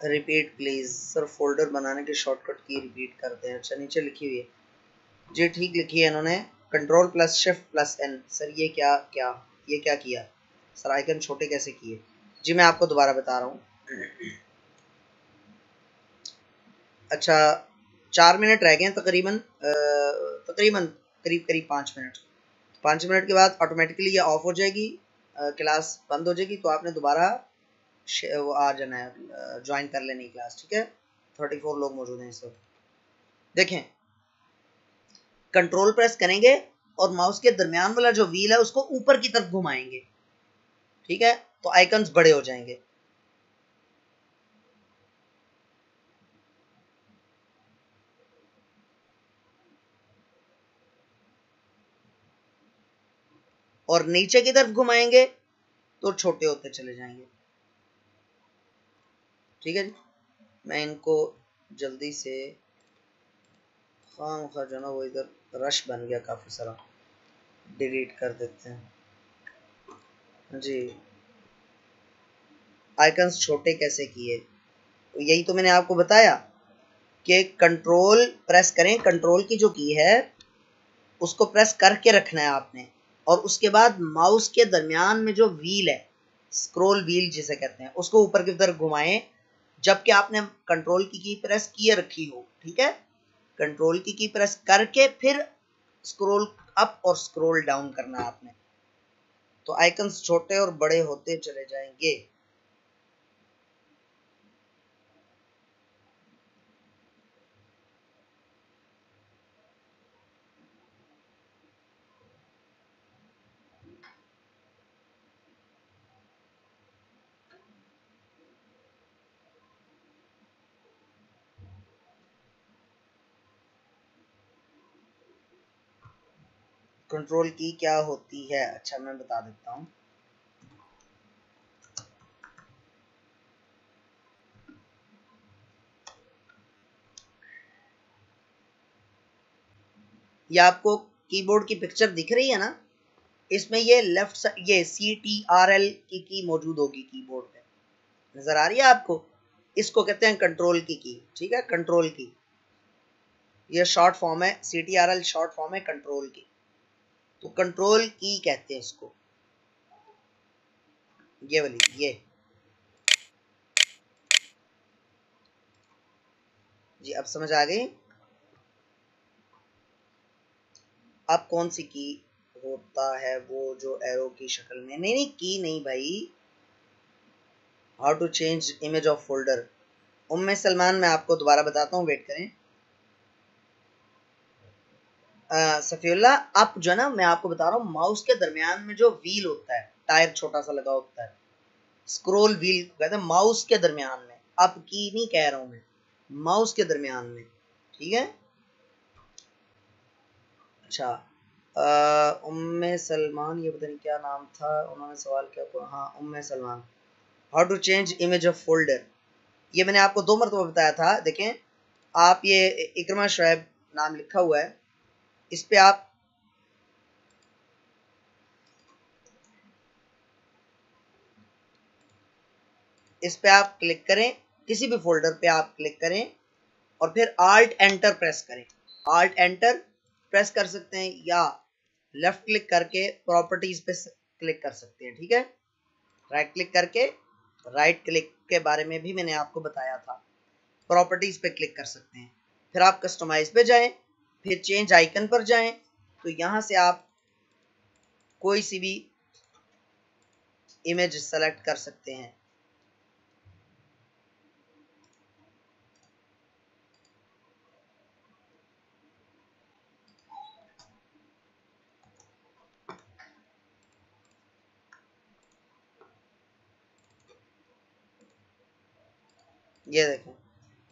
Repeat please sir, folder बनाने के शॉर्टकट की रिपीट करते हैं। अच्छा, नीचे लिखी हुई है जी, ठीक लिखी है इन्होंने, control plus shift plus N. Sir ये क्या क्या, ये क्या किया सर, आइकन छोटे कैसे किए? जी मैं आपको दोबारा बता रहा हूँ। अच्छा, 4 मिनट रह गए हैं तकरीबन, तकरीबन करीब करीब 5 मिनट। 5 मिनट के बाद ऑटोमेटिकली ये ऑफ हो जाएगी, क्लास बंद हो जाएगी, तो आपने दोबारा वो आ जाना है, ज्वाइन कर लेनी क्लास। ठीक है, 34 लोग मौजूद हैं इस वक्त। देखें, कंट्रोल प्रेस करेंगे और माउस के दरमियान वाला जो व्हील है उसको ऊपर की तरफ घुमाएंगे, ठीक है, तो आइकन्स बड़े हो जाएंगे। और नीचे की तरफ घुमाएंगे तो छोटे होते चले जाएंगे। ठीक है जी, मैं इनको जल्दी से, खाम खा जो ना वो इधर रश बन गया काफी सारा, डिलीट कर देते हैं जी। आइकन्स छोटे कैसे किए, तो यही तो मैंने आपको बताया कि कंट्रोल प्रेस करें, कंट्रोल की जो की है उसको प्रेस करके रखना है आपने, और उसके बाद माउस के दरमियान में जो व्हील है, स्क्रॉल व्हील जिसे कहते हैं, उसको ऊपर की तरफ घुमाएं जबकि आपने कंट्रोल की प्रेस किए रखी हो। ठीक है, कंट्रोल की प्रेस करके फिर स्क्रॉल अप और स्क्रॉल डाउन करना है आपने, तो आइकन्स छोटे और बड़े होते चले जाएंगे। कंट्रोल की क्या होती है, अच्छा मैं बता देता हूँ। ये आपको कीबोर्ड की पिक्चर दिख रही है ना, इसमें ये लेफ्ट साइड ये CTRL की मौजूद होगी कीबोर्ड पे, नजर आ रही है आपको? इसको कहते हैं कंट्रोल की, ठीक है, कंट्रोल की। ये शॉर्ट फॉर्म है, CTRL शॉर्ट फॉर्म है कंट्रोल की, तो कंट्रोल की कहते हैं इसको, ये वाली ये। जी अब समझ आ गई? अब कौन सी की होता है वो जो एरो की शक्ल में, नहीं नहीं की नहीं भाई, how to change image of folder. Umme Salman मैं आपको दोबारा बताता हूँ, वेट करें। सफीउल्ला आप जो है ना, मैं आपको बता रहा हूँ, माउस के दरमियान में जो व्हील होता है, टायर छोटा सा लगा होता है, स्क्रोल व्हील कहते हैं, माउस के दरमियान में, अब की नहीं कह रहा हूँ मैं, माउस के दरमियान में, ठीक है। अच्छा उम्मे सलमान, ये पता नहीं क्या नाम था, उन्होंने सवाल किया, हाँ Umme Salman, how to change image of folder. ये मैंने आपको 2 मरतबा बताया था। देखें आप, ये इकरमा शुएब नाम लिखा हुआ है, इस पे आप क्लिक करें, किसी भी फोल्डर पे आप क्लिक करें और फिर आल्ट एंटर प्रेस करें। आल्ट एंटर प्रेस कर सकते हैं या लेफ्ट क्लिक करके प्रॉपर्टीज पे क्लिक कर सकते हैं, ठीक है। राइट क्लिक करके, राइट क्लिक के बारे में भी मैंने आपको बताया था, प्रॉपर्टीज पे क्लिक कर सकते हैं, फिर आप कस्टमाइज पे जाएं, फिर चेंज आइकन पर जाएं, तो यहां से आप कोई सी भी इमेज सेलेक्ट कर सकते हैं। ये देखें,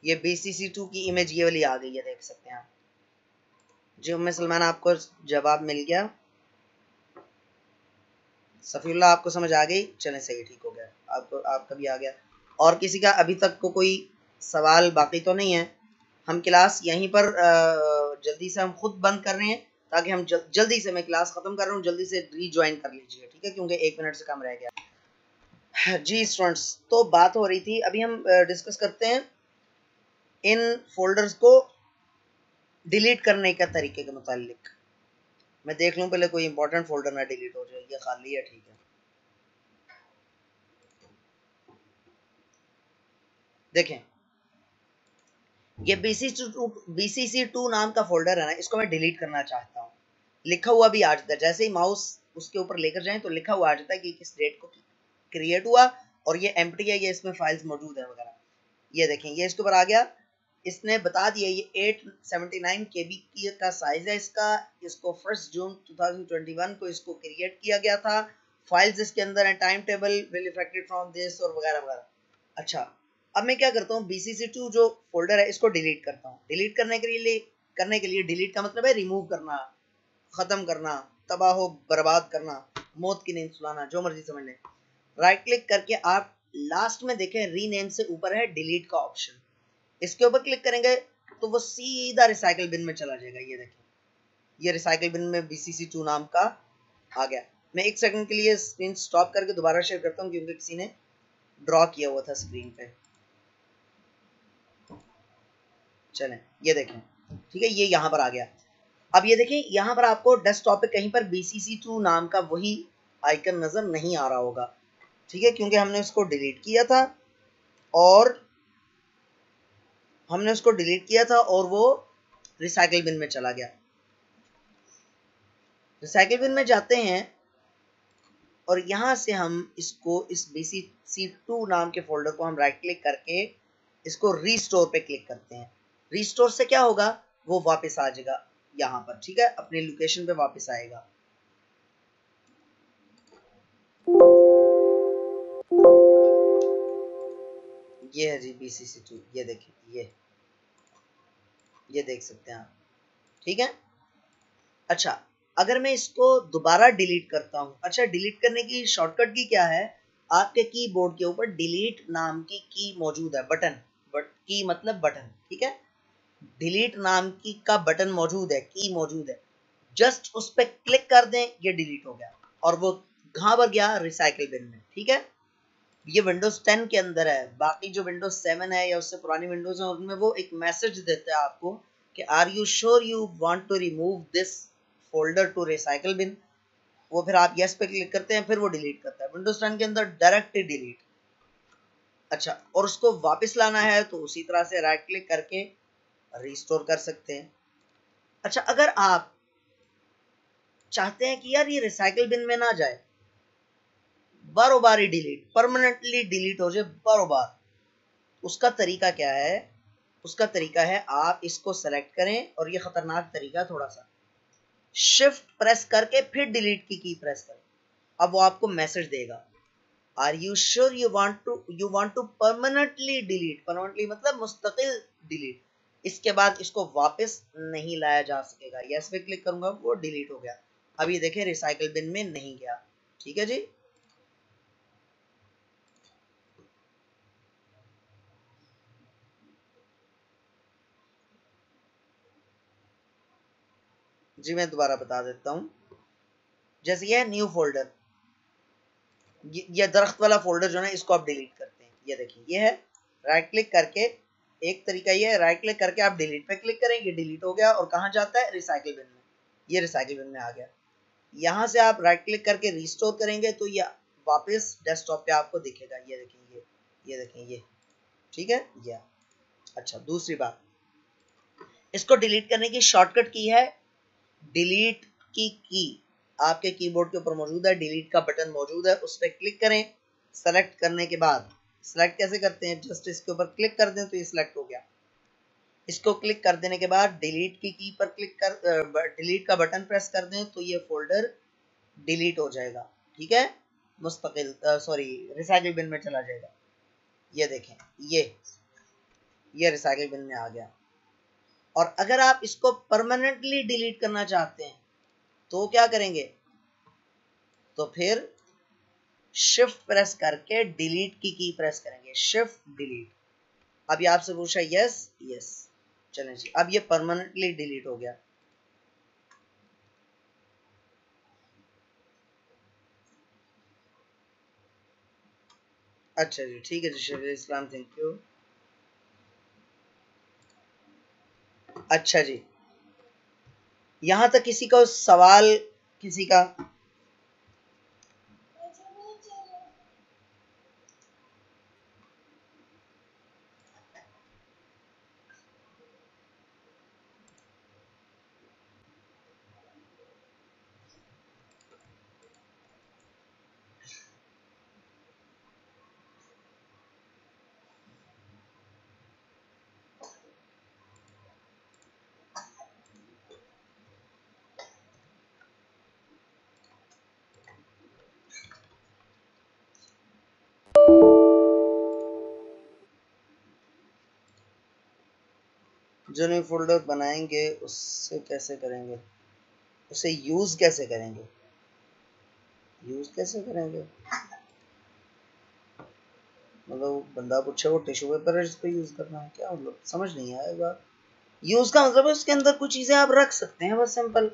ये BCC2 की इमेज ये वाली आ गई है, देख सकते हैं आप। जी उम्मे सलमान आपको जवाब मिल गया, सफीउल्लाह आपको समझ आ गई, चलें सही, ठीक हो गया, आपका भी आ गया। और किसी का अभी तक को कोई सवाल बाकी तो नहीं है? हम क्लास यहीं पर जल्दी से हम खुद बंद कर रहे हैं, ताकि हम जल्दी से, मैं क्लास ख़त्म कर रहा हूँ, जल्दी से रीज्वाइन कर लीजिए, ठीक है, क्योंकि 1 मिनट से कम रह गया। जी स्टूडेंट्स, तो बात हो रही थी, अभी हम डिस्कस करते हैं इन फोल्डर्स को डिलीट करने के तरीके के मुतालिक। मैं देख लूँ पहले कोई इंपॉर्टेंट फोल्डर ना डिलीट हो जाए, ये खाली है, ठीक है। देखें ये BCC2 नाम का फोल्डर है ना, इसको मैं डिलीट करना चाहता हूँ। लिखा हुआ भी आ जाता है, जैसे ही माउस उसके ऊपर लेकर जाएं तो लिखा हुआ आ जाता है कि किस डेट को क्रिएट हुआ, और ये एम्प्टी है, ये इसमें फाइल्स मौजूद है वगैरह। ये देखें, ये इसके ऊपर आ गया, इसने बता दिया ये 879 KB का साइज है इसका, इसको 1 जून 2021 को इसको क्रिएट किया गया था, फाइल्स इसके अंदर है, time table will affected from this और वगैरह वगैरह। अच्छा अब मैं क्या करता हूँ, BCC2 जो फोल्डर है इसको डिलीट करता हूँ। डिलीट करने के लिए डिलीट का मतलब है रिमूव करना, खत्म करना, तबाह बर्बाद करना, मौत की नींद सुलाना, जो मर्जी समझ लें। राइट क्लिक करके आप लास्ट में देखें, रीनेम से ऊपर है डिलीट का ऑप्शन, इसके ऊपर क्लिक करेंगे तो वो सीधा रिसाइकल बिन में चला जाएगा। ये देखें, ये रिसाइकल बिन में BCC2 नाम का आ गया। मैं 1 सेकंड के लिए स्क्रीन स्टॉप करके दोबारा शेयर करता हूँ, क्योंकि किसी ने ड्रॉ किया हुआ था स्क्रीन पे। चलें ये देखें, ठीक है, ये यहाँ पर आ गया। अब ये देखें, यहाँ पर आपको डेस्कटॉप पे कहीं पर BCC2 नाम का वही आइकन नजर नहीं आ रहा होगा, ठीक है, क्योंकि हमने उसको डिलीट किया था, और वो रिसाइकल बिन में चला गया। रिसाइकल बिन में जाते हैं और यहाँ से हम इसको, इस BCC2 नाम के फोल्डर को हम राइट क्लिक करके इसको रीस्टोर पे क्लिक करते हैं। रीस्टोर से क्या होगा, वो वापस आ जाएगा यहाँ पर, ठीक है, अपने लोकेशन पे वापस आएगा। ये है जी BCC2, ये देखिए, ये देख सकते हैं आप, ठीक है। अच्छा अगर मैं इसको दोबारा डिलीट करता हूँ, अच्छा डिलीट करने की शॉर्टकट की क्या है, आपके कीबोर्ड के ऊपर डिलीट नाम की मौजूद है, बटन, की मतलब बटन, ठीक है, डिलीट नाम का बटन मौजूद है, की मौजूद है, जस्ट उस पर क्लिक कर दें, ये डिलीट हो गया और वो कहाँ पर गया, रिसाइकिल बिन में। ठीक है, ये विंडोज 10 के अंदर है। बाकी जो विंडोज 7 है या उससे पुरानी विंडोज है उनमें वो एक मैसेज देता है आपको कि are you sure you want to remove this folder to recycle bin. वो फिर आप यस पे क्लिक करते हैं, फिर वो डिलीट करता है। विंडोज 10 के अंदर डायरेक्ट डिलीट। अच्छा, और उसको वापस लाना है तो उसी तरह से राइट क्लिक करके रिस्टोर कर सकते हैं। अच्छा, अगर आप चाहते हैं कि यार ये रिसाइकिल बिन में ना जाए, बारो बार ही डिलीट, परमानेंटली डिलीट हो जाए बारो बार, उसका तरीका क्या है? उसका तरीका है आप इसको सेलेक्ट करें और ये खतरनाक तरीका थोड़ा सा, शिफ्ट प्रेस करके फिर डिलीट की प्रेस करें। अब वो आपको मैसेज देगा, are you sure you want to permanently delete. Permanently मतलब मुस्तकिल डिलीट। इसके बाद इसको वापस नहीं लाया जा सकेगा। यस पे क्लिक करूंगा, वो डिलीट हो गया। अब ये देखें रिसाइकिल बिन में नहीं गया। ठीक है जी। जी मैं दोबारा बता देता हूँ। जैसे ये है न्यू फोल्डर, ये दरख्त वाला फोल्डर जो है इसको आप डिलीट करते हैं। ये देखिए ये है, राइट क्लिक करके, एक तरीका ये है राइट क्लिक करके आप डिलीट पे क्लिक करें, ये डिलीट हो गया और कहाँ जाता है, रिसाइकिल बिन में। ये रिसाइकिल बिन में आ गया। यहाँ से आप राइट क्लिक करके रिस्टोर करेंगे तो ये वापस डेस्कटॉप पे आपको दिखेगा। ये देखें, ये देखें ये। ठीक है ये। अच्छा, दूसरी बात, इसको डिलीट करने की शॉर्टकट की है डिलीट की आपके कीबोर्ड के ऊपर मौजूद है, डिलीट का बटन मौजूद है, उस पर क्लिक करें। सेलेक्ट करने के बाद, सेलेक्ट कैसे करते हैं, जस्ट इसके ऊपर क्लिक कर दें तो ये सिलेक्ट हो गया। इसको क्लिक कर देने के बाद डिलीट की पर क्लिक कर डिलीट का बटन प्रेस कर दें तो ये फोल्डर डिलीट हो जाएगा। ठीक है, मुस्तकिल सॉरी रिसाइकिल बिन में चला जाएगा। ये देखें ये रिसाइकिल बिन में आ गया। और अगर आप इसको परमानेंटली डिलीट करना चाहते हैं तो क्या करेंगे, तो फिर शिफ्ट प्रेस करके डिलीट की प्रेस करेंगे, शिफ्ट डिलीट। अब ये आपसे पूछा यस यस, चलें जी। अब ये परमानेंटली डिलीट हो गया। अच्छा जी, ठीक है जी, शरीर इस्लाम, थैंक यू। अच्छा जी, यहां तक किसी का सवाल, किसी का? जो नई फोल्डर बनाएंगे उससे कैसे करेंगे, उसे यूज कैसे करेंगे, यूज कैसे करेंगे? मतलब बंदा पूछे वो टिश्यू पेपर है जिसको यूज करना है, क्या मतलब, समझ नहीं आया बात। यूज का मतलब है उसके अंदर कुछ चीजें आप रख सकते हैं, बस सिंपल।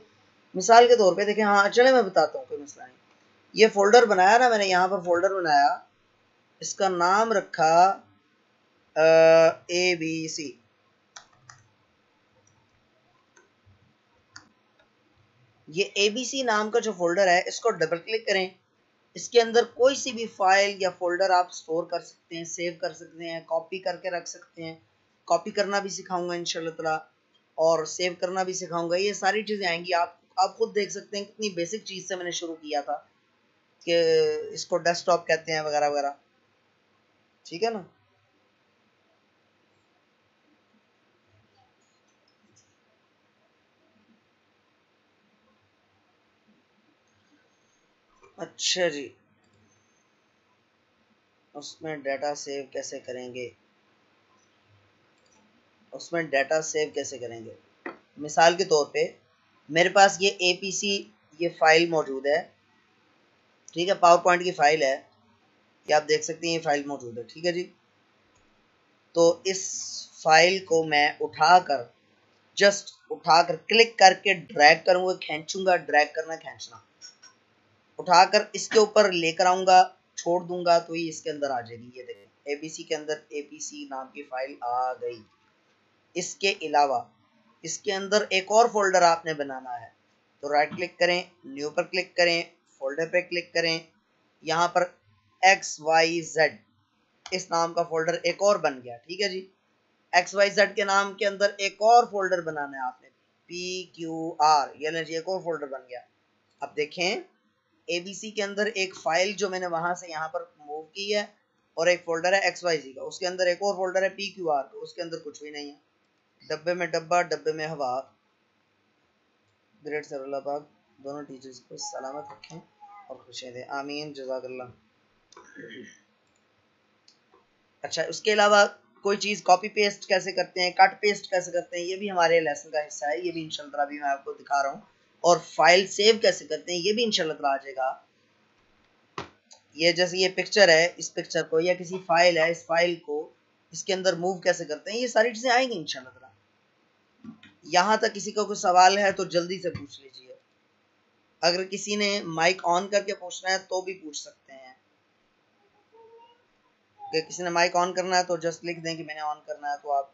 मिसाल के तौर पे देखें, हाँ चले मैं बताता हूँ, कोई मसला नहीं। ये फोल्डर बनाया ना मैंने, यहाँ पर फोल्डर बनाया, इसका नाम रखा ABC। ये ABC नाम का जो फोल्डर है इसको डबल क्लिक करें। इसके अंदर कोई सी भी फाइल या फोल्डर आप स्टोर कर सकते हैं, सेव कर सकते हैं, कॉपी करके रख सकते हैं। कॉपी करना भी सिखाऊंगा इंशाल्लाह ताला, और सेव करना भी सिखाऊंगा। ये सारी चीज़ें आएंगी। आप खुद देख सकते हैं कितनी बेसिक चीज़ से मैंने शुरू किया था कि इसको डेस्कटॉप कहते हैं वगैरह वगैरह। ठीक है ना। अच्छा जी, उसमें डाटा सेव कैसे करेंगे, उसमें डाटा सेव कैसे करेंगे? मिसाल के तौर पे मेरे पास ये APC ये फाइल मौजूद है। ठीक है, पावर पॉइंट की फाइल है, ये आप देख सकते हैं, ये फाइल मौजूद है। ठीक है जी, तो इस फाइल को मैं उठाकर जस्ट उठाकर क्लिक करके ड्रैग करूंगा, खींचूंगा, ड्रैग करना खींचना, उठाकर इसके ऊपर लेकर आऊंगा, छोड़ दूंगा तो ये इसके अंदर आ जाएगी। ये देखें एबीसी के अंदर एबीसी नाम की फाइल आ गई। इसके अलावा इसके अंदर एक और फोल्डर आपने बनाना है, तो राइट क्लिक करें, न्यू पर क्लिक करें, फोल्डर पे क्लिक करें, यहाँ पर XYZ इस नाम का फोल्डर एक और बन गया। ठीक है जी, XYZ के नाम के अंदर एक और फोल्डर बनाना है आपने, PQR, ये जी एक और फोल्डर बन गया। अब देखें ABC के अंदर एक फाइल जो मैंने वहां से यहाँ पर मूव की है, और एक फोल्डर है XYZ का, उसके अंदर एक और फोल्डर है PQR का, उसके अंदर कुछ भी नहीं है। डब्बे में डब्बा, डब्बे में हवा। ग्रेट सर पाक दोनों टीचर्स को सलामत रखें और खुशियां दें, आमीन, जज़ाकल्लाह। अच्छा, उसके अलावा कोई चीज़ कॉपी पेस्ट कैसे करते हैं, कट पेस्ट कैसे करते हैं, ये भी हमारे लेसन का हिस्सा है, ये भी इंशाल्लाह अभी मैं आपको दिखा रहा हूँ। और फाइल सेव कैसे करते हैं ये भी इंशाल्लाह आ जाएगा। ये जैसे ये पिक्चर है, इस पिक्चर को या किसी फाइल है, इस फाइल को इसके अंदर मूव कैसे करते हैं, ये सारी चीज़ें आएंगी इंशाल्लाह। यहाँ तक किसी का कोई सवाल है तो जल्दी से पूछ लीजिए। अगर किसी ने माइक ऑन करके पूछना है तो भी पूछ सकते हैं। कि किसी ने माइक ऑन करना है तो जस्ट लिख दें कि मैंने ऑन करना है। तो आप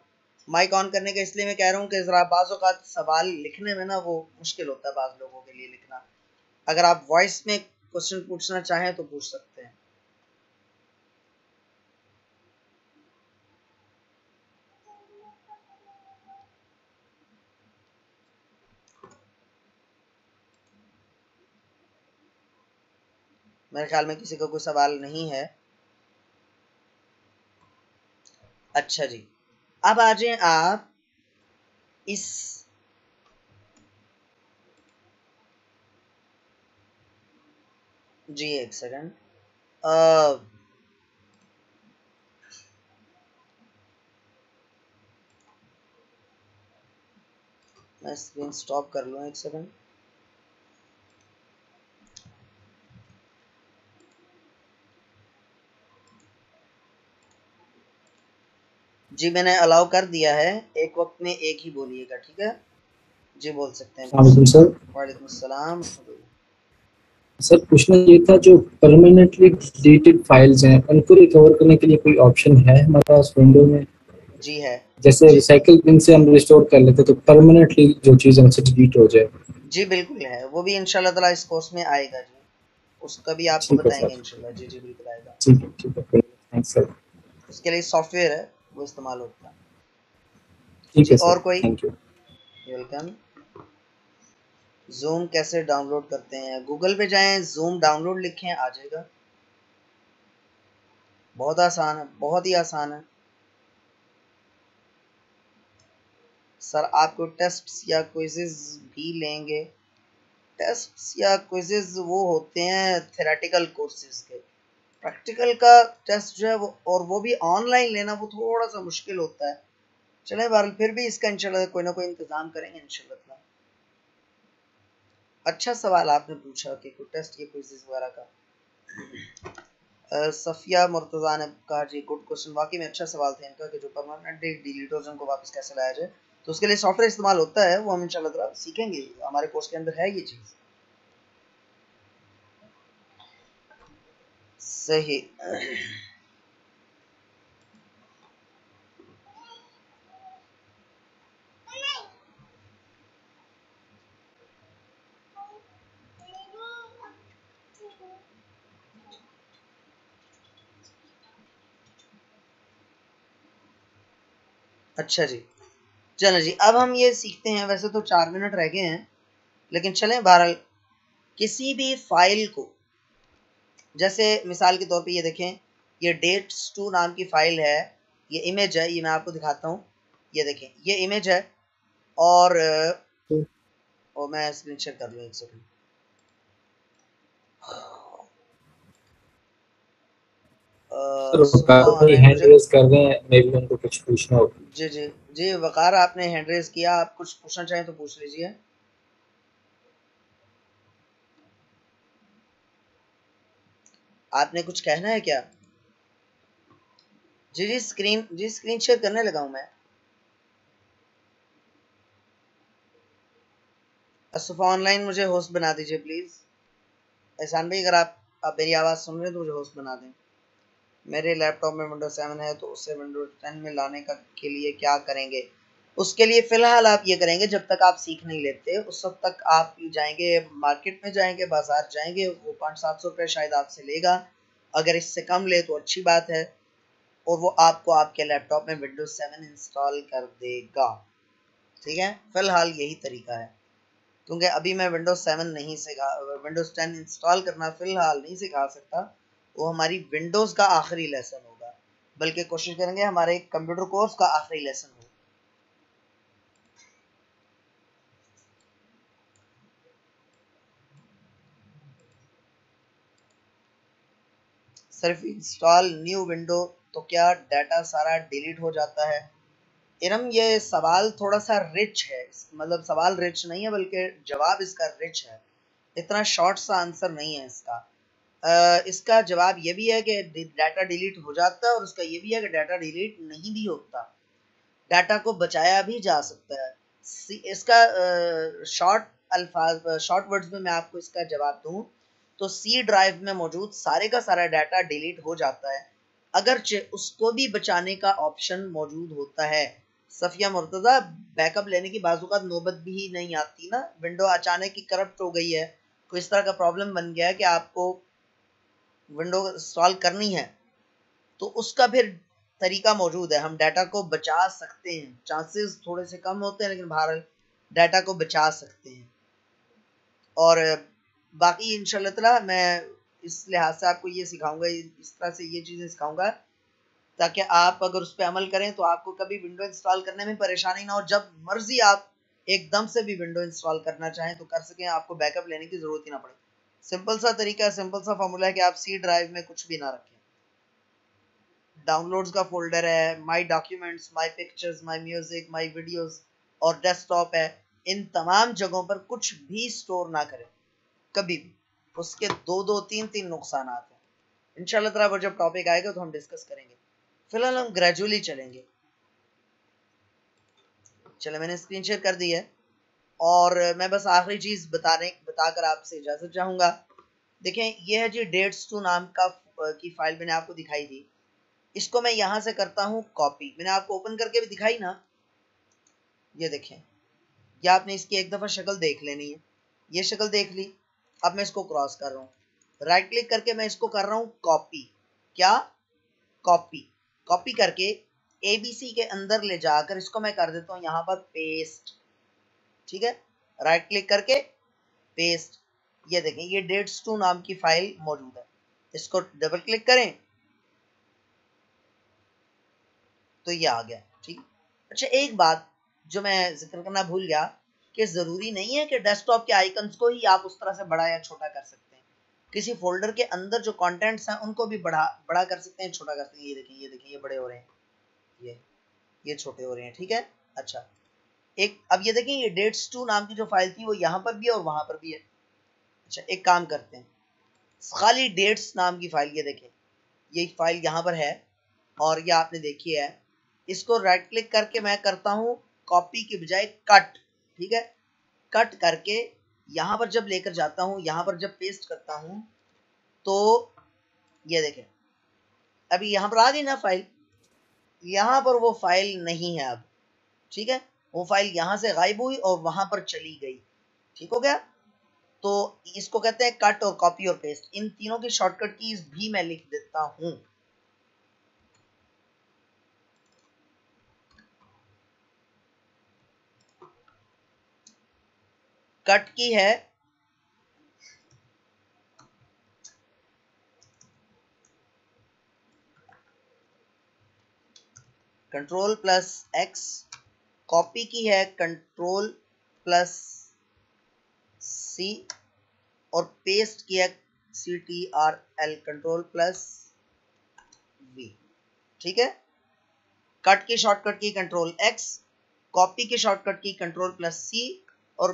माइक ऑन करने का इसलिए मैं कह रहा हूँ कि ज़रा बाज़ औक़ात सवाल लिखने में ना वो मुश्किल होता है बाज़ लोगों के लिए लिखना। अगर आप वॉइस में क्वेश्चन पूछना चाहें तो पूछ सकते हैं। मेरे ख्याल में किसी का कोई सवाल नहीं है। अच्छा जी, अब आ जाएं आप इस जी एक सेकंड, मैं स्क्रीन स्टॉप कर लूँ एक सेकंड। जी मैंने अलाउ कर दिया है, एक वक्त में एक ही बोलिएगा, ठीक है जी, बोल सकते हैं। सर वालेकुम सलाम। सर पूछना ये था, जो परमानेंटली डिलीटेड फाइल्स हैं उनको रिकवर करने के लिए कोई ऑप्शन है हमारे पास विंडो में? जी है। जैसे रिसाइकल बिन से हम रिस्टोर कर लेते तो परमानेंटली जो चीज़ हमसे डिलीट हो जाए। जी बिल्कुल है, वो भी इंशाल्लाह ताला इस कोर्स में आएगा जी, उसका भी आपको ठीक है बताएंगे सर, इंशाल्लाह। जी जी बिल्कुल आएगा। ठीक है, थैंक्स सर। उसके लिए सॉफ्टवेयर है, वो इस्तेमाल होता है। ठीक जी है सर, और कोई? Thank you. वेलकम। जूम कैसे डाउनलोड करते हैं? गूगल पे जाएं, जूम डाउनलोड लिखें, आ जाएगा। बहुत आसान है, बहुत ही आसान है सर। आपको टेस्ट्स या क्विज़ेस भी लेंगे? टेस्ट्स या क्विज़ेस वो होते हैं थेरेटिकल कोर्सेज के। प्रैक्टिकल का टेस्ट जो है वो, और वो भी ऑनलाइन लेना, वो थोड़ा सा मुश्किल होता है। चलें बहरहाल फिर भी इसका इंशाल्लाह कोई ना कोई इंतज़ाम करेंगे इंशाल्लाह। अच्छा सवाल आपने पूछा कि कोई टेस्ट या क्विज़ेस वगैरह का। सफ़िया मुर्तज़ा ने कहा जी गुड क्वेश्चन, वाकई में अच्छा सवाल था इनका कि जो परमानेंटली डिलीट हो उनको वापस कैसे लाया जाए। तो उसके लिए सॉफ्टवेयर इस्तेमाल होता है, वो हम इंशाल्लाह सीखेंगे, हमारे कोर्स के अंदर है ये चीज़। सही। अच्छा जी, चलो जी, अब हम ये सीखते हैं। वैसे तो 4 मिनट रह गए हैं, लेकिन चलें बहरहाल किसी भी फाइल को, जैसे मिसाल के तौर पे ये देखें, ये dates2 नाम की फाइल है, ये इमेज है, ये मैं आपको दिखाता हूँ। ये देखें ये इमेज है, और मैं स्क्रीन शेयर कर लूँ एक सेकंड। सर हैंड मुझे रेज कर रहे हैं, मे बी उनको कुछ पूछना हो। जी जी जी, वकार आपने हैंड रेज किया, आप कुछ पूछना चाहें तो पूछ लीजिए। आपने कुछ कहना है क्या? जी स्क्रीन शेयर करने लगा हूं मैं। असफ़ा ऑनलाइन मुझे होस्ट बना दीजिए प्लीज़। एहसान भाई अगर आप मेरी आवाज़ सुन रहे हैं तो मुझे होस्ट बना दें। मेरे लैपटॉप में विंडोज 7 है तो उसे विंडोज 10 में लाने का के लिए क्या करेंगे? उसके लिए फ़िलहाल आप ये करेंगे, जब तक आप सीख नहीं लेते उस वक्त तक आप जाएंगे मार्केट में, जाएंगे बाज़ार जाएंगे, वो 500-700 रुपये शायद आपसे लेगा। अगर इससे कम ले तो अच्छी बात है, और वो आपको आपके लैपटॉप में विंडोज 7 इंस्टॉल कर देगा। ठीक है, फ़िलहाल यही तरीका है, क्योंकि अभी मैं विंडोज 7 नहीं सिखा, विंडोज 10 इंस्टॉल करना फ़िलहाल नहीं सिखा सकता। वो हमारी विंडोज़ का आखिरी लेसन होगा, बल्कि कोशिश करेंगे हमारे कंप्यूटर कोर्स का आखिरी लेसन हो। सिर्फ इंस्टॉल न्यू विंडो तो क्या डाटा सारा डिलीट हो जाता है? इरम, ये सवाल थोड़ा सा रिच है, मतलब सवाल रिच नहीं है बल्कि जवाब इसका रिच है, इतना शॉर्ट सा आंसर नहीं है इसका। इसका जवाब ये भी है कि डाटा डिलीट हो जाता है, और उसका ये भी है कि डाटा डिलीट नहीं भी होता, डाटा को बचाया भी जा सकता है। इसका शॉर्ट वर्ड्स में मैं आपको इसका जवाब दूं तो सी ड्राइव में मौजूद सारे का सारा डाटा डिलीट हो जाता है, अगरचे उसको भी बचाने का ऑप्शन मौजूद होता है। सफिया मुर्तज़ा, बैकअप लेने की बाज़ नौबत भी नहीं आती ना, विंडो अचानक ही करप्ट हो गई है, कोई इस तरह का प्रॉब्लम बन गया है कि आपको विंडो इंस्टॉल करनी है, तो उसका फिर तरीका मौजूद है, हम डाटा को बचा सकते हैं। चांसेस थोड़े से कम होते हैं लेकिन बहरहाल डाटा को बचा सकते हैं। और बाकी इंशाल्लाह ताला मैं इस लिहाज से आपको ये सिखाऊंगा, इस तरह से ये चीज़ें सिखाऊंगा ताकि आप अगर उस पर अमल करें तो आपको कभी विंडो इंस्टॉल करने में परेशानी ना हो, जब मर्जी आप एकदम से भी विंडो इंस्टॉल करना चाहें तो कर सकें, आपको बैकअप लेने की ज़रूरत ही ना पड़े। सिंपल सा तरीका है, सिंपल सा फार्मूला है कि आप सी ड्राइव में कुछ भी ना रखें। डाउनलोड्स का फोल्डर है, माई documents, my pictures, my music, my videos और डेस्कटॉप है, इन तमाम जगहों पर कुछ भी स्टोर ना करें कभी भी, उसके दो दो तीन तीन नुकसान हैं। इंशाल्लाह ताला पर जब टॉपिक आएगा तो हम डिस्कस करेंगे, फिलहाल हम ग्रेजुअली चलेंगे। चलो, मैंने स्क्रीन शेयर कर दी है, और मैं बस आखिरी चीज़ बताकर आपसे इजाज़त चाहूँगा। देखें, ये है जी डेट्स टू नाम की फाइल मैंने आपको दिखाई थी, इसको मैं यहाँ से करता हूँ कॉपी, मैंने आपको ओपन करके भी दिखाई ना, ये देखें, ये आपने इसकी एक दफ़ा शक्ल देख लेनी है, ये शक्ल देख ली। अब मैं इसको क्रॉस कर रहा हूँ, राइट क्लिक करके मैं इसको कर रहा हूँ कॉपी। क्या? कॉपी। कॉपी करके ABC के अंदर ले जाकर इसको मैं कर देता हूँ यहाँ पर पेस्ट। ठीक है, राइट क्लिक करके पेस्ट। ये देखें, ये डेट्स टू नाम की फाइल मौजूद है, इसको डबल क्लिक करें तो ये आ गया। ठीक। अच्छा, एक बात जो मैं जिक्र करना भूल गया कि ज़रूरी नहीं है कि डेस्कटॉप के आइकन्स को ही आप उस तरह से बड़ा या छोटा कर सकते हैं, किसी फोल्डर के अंदर जो कंटेंट्स हैं उनको भी बड़ा कर सकते हैं, छोटा कर सकते हैं। ये देखें, ये देखें, ये बड़े हो रहे हैं, ये छोटे हो रहे हैं। ठीक है। अच्छा, अब ये देखें, ये डेट्स टू नाम की जो फाइल थी वो यहाँ पर भी है और वहाँ पर भी है। अच्छा, एक काम करते हैं, खाली डेट्स नाम की फाइल, ये देखें, ये फाइल यहाँ पर है और ये आपने देखी है, इसको राइट क्लिक करके मैं करता हूँ कॉपी के बजाय कट। ठीक है, कट करके यहाँ पर जब लेकर जाता हूँ, यहाँ पर जब पेस्ट करता हूँ तो ये देखें, अभी यहाँ पर आ गई ना फाइल, यहाँ पर वो फाइल नहीं है अब। ठीक है, वो फाइल यहाँ से गायब हुई और वहां पर चली गई। ठीक हो गया। तो इसको कहते हैं कट और कॉपी और पेस्ट। इन तीनों की शॉर्टकट कीज भी मैं लिख देता हूं। कट की है कंट्रोल प्लस एक्स, कॉपी की है कंट्रोल प्लस सी, और पेस्ट की है CTRL, कंट्रोल प्लस V। ठीक है, कट की शॉर्टकट की कंट्रोल एक्स, कॉपी की शॉर्टकट की कंट्रोल प्लस सी, और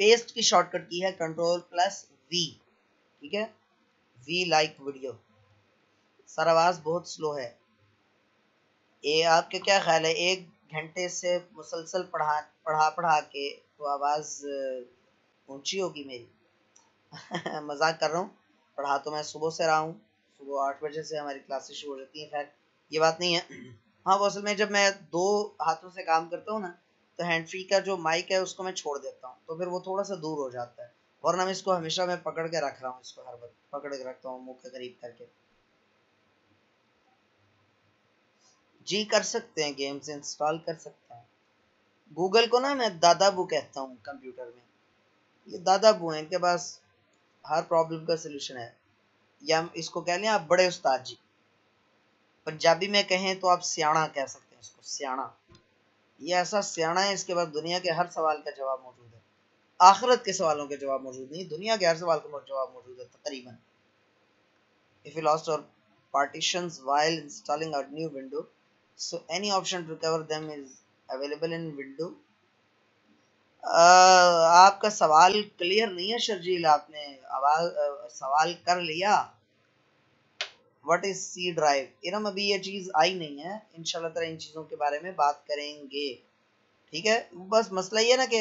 पेस्ट की शॉर्टकट की है कंट्रोल प्लस V। ठीक है, V लाइक वीडियो। सर, आवाज बहुत स्लो है। ये आपके क्या ख्याल है, 1 घंटे से मुसलसल पढ़ा के तो आवाज ऊंची होगी मेरी। मजाक कर रहा हूँ, पढ़ा तो मैं सुबह से रहा हूँ, सुबह 8 बजे से हमारी क्लासेस शुरू हो जाती हैं। खैर ये बात नहीं है। हाँ वो असल में जब मैं 2 हाथों से काम करता हूँ ना, तो हैंड फ्री का जो माइक है उसको मैं छोड़ देता हूँ, तो फिर वो थोड़ा सा दूर हो जाता है, वरना मैं इसको हमेशा मैं पकड़ के रख रहा हूँ, इसको हर वक्त पकड़ के रखता हूँ मुंह के करीब करके। जी कर सकते हैं, गेम्स इंस्टॉल कर सकते हैं। गूगल को ना मैं दादाबू कहता हूँ कंप्यूटर में, ये दादाबू हैं, इनके पास हर प्रॉब्लम का सलूशन है। या हम इसको कह लें आप बड़े उस्ताद जी, पंजाबी में कहें तो आप सियाणा कह सकते हैं इसको, सियाणा। ये ऐसा सियाणा है, इसके पास दुनिया के हर सवाल का जवाब मौजूद है। आखिरत के सवालों के जवाब मौजूद नहीं, दुनिया के हर सवाल का जवाब मौजूद है तकरीबन। If we lost our partitions while installing a new window, so any option to recover them is available in window. आपका सवाल क्लियर नहीं है शर्जील, आपने आवाज सवाल कर लिया। What is C drive? Iram अभी ये चीज आई नहीं है, इंशाल्लाह ताला इन चीजों के बारे में बात करेंगे, ठीक है। बस मसला ये ना कि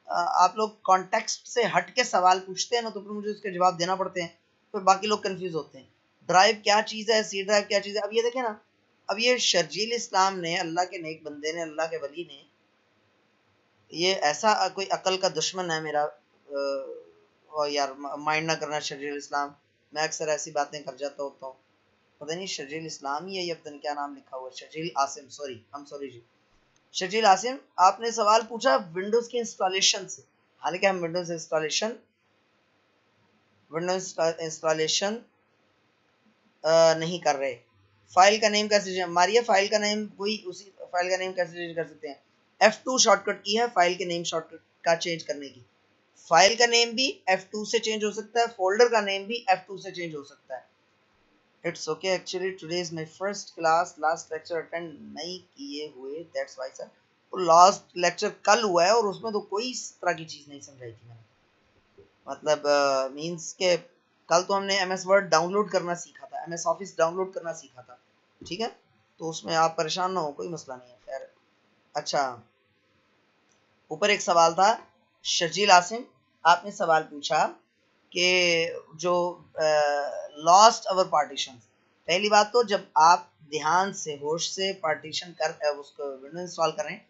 आप लोग कॉन्टेक्स्ट से हट के सवाल पूछते हैं ना, तो फिर मुझे उसके जवाब देना पड़ते हैं, फिर बाकी लोग कंफ्यूज होते हैं। ड्राइव क्या चीज़ है, सी ड्राइव क्या चीज़ है। अब ये देखें ना, अब ये शर्जील इस्लाम ने, अल्लाह के नेक बंदे ने, अल्लाह के वली ने, ये ऐसा कोई अकल का दुश्मन है मेरा, और यार माइंड ना करना शर्जील इस्लाम, मैं अक्सर ऐसी बातें कर जाता होता हूँ। पता नहीं शर्जील इस्लाम ही है या पता नहीं क्या नाम लिखा हुआ है, Sharjeel Asim, sorry I am sorry जी। शर्जील आसिम, आपने सवाल पूछा विंडोज की इंस्टॉलेशन से, हालांकि हम विंडोज इंस्टॉलेशन नहीं कर रहे। फाइल का नेम कैसे मारिए, फाइल का नेम कोई उसी फाइल का नेम कैसे चेंज कर सकते हैं? F2 शॉर्टकट की है फाइल के नेम शॉर्टकट का चेंज करने की। फाइल का नेम भी F2 से चेंज हो सकता है, फोल्डर का नेम भी F2 से चेंज हो सकता है। It's okay, actually today is my first class, last lecture attend नहीं किए हुए, दैट्स व्हाई सर। तो लास्ट लेक्चर कल हुआ है और उसमें तो कोई इस तरह की चीज नहीं समझाई थी मैंने, मतलब मींस के कल तो हमने MS वर्ड डाउनलोड करना सीखा था, MS ऑफिस डाउनलोड करना सीखा था, ठीक है। तो उसमें आप परेशान ना हो, कोई मसला नहीं है। खैर अच्छा, ऊपर एक सवाल था शर्जील आसिम, आपने सवाल पूछा कि जो लॉस्ट अवर पार्टीशन, पहली बात तो जब आप ध्यान से होश से पार्टीशन कर उसको विंडो इंस्टॉल करें,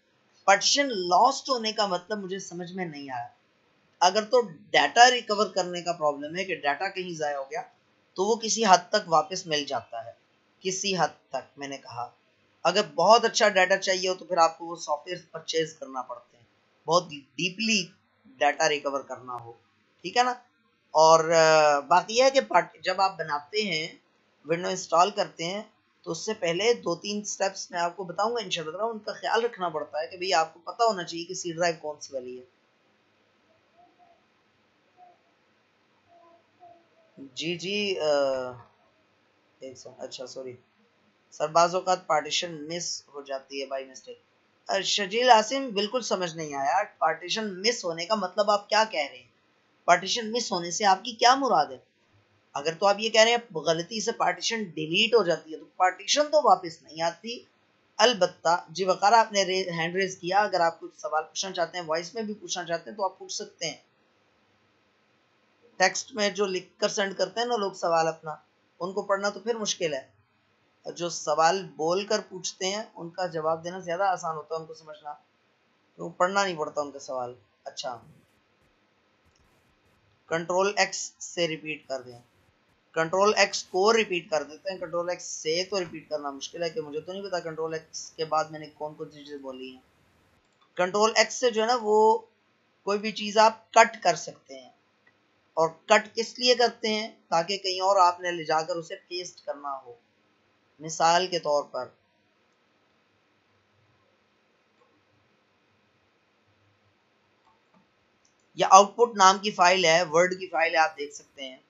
पार्टीशन लॉस्ट होने का मतलब मुझे समझ में नहीं आया। अगर तो डाटा रिकवर करने का प्रॉब्लम है कि डाटा कहीं ज़ाया हो गया, तो वो किसी हद तक वापस मिल जाता है, किसी हद तक मैंने कहा। अगर बहुत अच्छा डाटा चाहिए हो तो फिर आपको वो सॉफ्टवेयर परचेज करना पड़ते हैं, बहुत डीपली डाटा रिकवर करना हो, ठीक है ना। और बाकी यह है कि जब आप बनाते हैं, विंडो इंस्टॉल करते हैं, तो उससे पहले 2-3 स्टेप्स मैं आपको बताऊंगा इंशाल्लाह, उनका ख्याल रखना पड़ता है कि भाई आपको पता होना चाहिए कि सी ड्राइव कौन सी वाली है। जी जी अच्छा सॉरी सर, बाज़ औक़ात पार्टीशन मिस हो जाती है बाई मिस्टेक। शर्जील आसिम बिल्कुल समझ नहीं आया, पार्टीशन मिस होने का मतलब आप क्या कह रहे हैं? पार्टीशन मिस होने से आपकी क्या मुराद है? अगर तो आप ये कह रहे हैं गलती से पार्टीशन डिलीट हो जाती है, तो पार्टीशन तो वापस नहीं आती। अलबत्ता जी वकार, आपने हैंड रेज किया, अगर आप कुछ सवाल पूछना चाहते हैं, वॉइस में भी पूछना चाहते हैं, तो आप पूछ सकते हैं। टेक्स्ट में जो लिख कर सेंड करते हैं ना लोग सवाल अपना, उनको पढ़ना तो फिर मुश्किल है, जो सवाल बोल कर पूछते हैं उनका जवाब देना ज़्यादा आसान होता है, उनको समझना, तो पढ़ना नहीं पड़ता उनका सवाल। अच्छा, कंट्रोल X से रिपीट कर दें, कंट्रोल X को रिपीट कर देते हैं, कंट्रोल X से तो रिपीट करना मुश्किल है कि मुझे तो नहीं पता कंट्रोल X के बाद मैंने कौन कौन सी चीज़ें बोली हैं। कंट्रोल X से जो है ना, वो कोई भी चीज़ आप कट कर सकते हैं, और कट किस लिए करते हैं? ताकि कहीं और आपने ले जाकर उसे पेस्ट करना हो। मिसाल के तौर पर या आउटपुट नाम की फाइल है, वर्ड की फाइल है, आप देख सकते हैं,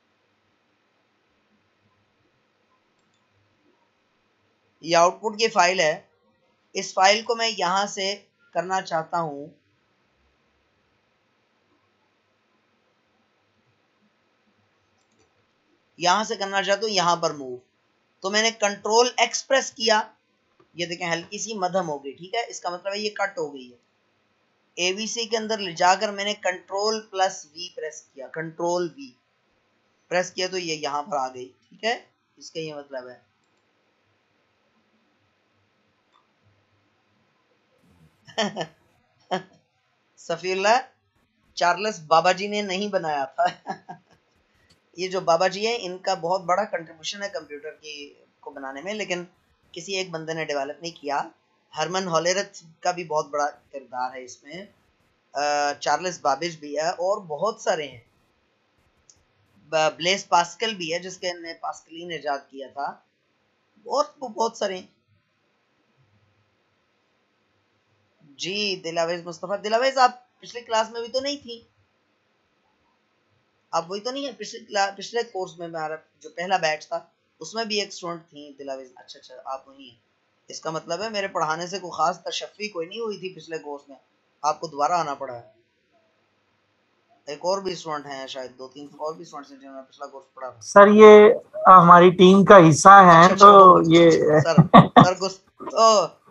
ये आउटपुट की फाइल है। इस फाइल को मैं यहां से करना चाहता हूं, यहां से करना चाहता हूं यहां पर मूव, तो मैंने कंट्रोल X प्रेस किया, ये देखें हल्की सी मध्यम हो गई, ठीक है, इसका मतलब है ये कट हो गई है। ABC के अंदर ले जाकर मैंने कंट्रोल प्लस V प्रेस किया, कंट्रोल V प्रेस किया तो ये यहाँ पर आ गई। ठीक है, इसका ये मतलब है। सफीउल्लाह चार्ल्स बाबा जी ने नहीं बनाया था। ये जो बाबा जी हैं इनका बहुत बड़ा कंट्रीब्यूशन है कंप्यूटर की को बनाने में, लेकिन किसी एक बंदे ने डेवलप नहीं किया। हरमन हॉलेरथ का भी बहुत बड़ा किरदार है इसमें, चार्ल्स बाबेज भी है और बहुत सारे हैं। ब्लेस पास्कल भी है जिसके ने पास्कलिन इजाद किया था, बहुत सारे हैं। जी दिलावेज मुस्तफा, दिलावेज आप पिछली क्लास में भी तो नहीं थी, आप वही तो नहीं है पिछले कोर्स में हमारा जो पहला बैच था उसमें भी एक स्टूडेंट थी दिलावेज। अच्छा आप वही हैं, इसका मतलब है मेरे पढ़ाने से कोई खास तशफ़ी कोई नहीं हुई थी पिछले कोर्स में, आपको दोबारा आना पड़ा है। एक और भी स्टूडेंट हैं, शायद 2-3 और भी स्टूडेंट्स हैं जिन्होंने पिछला कोर्स पढ़ा था। सर ये हमारी टीम का हिस्सा है। अच्छा, तो ये सर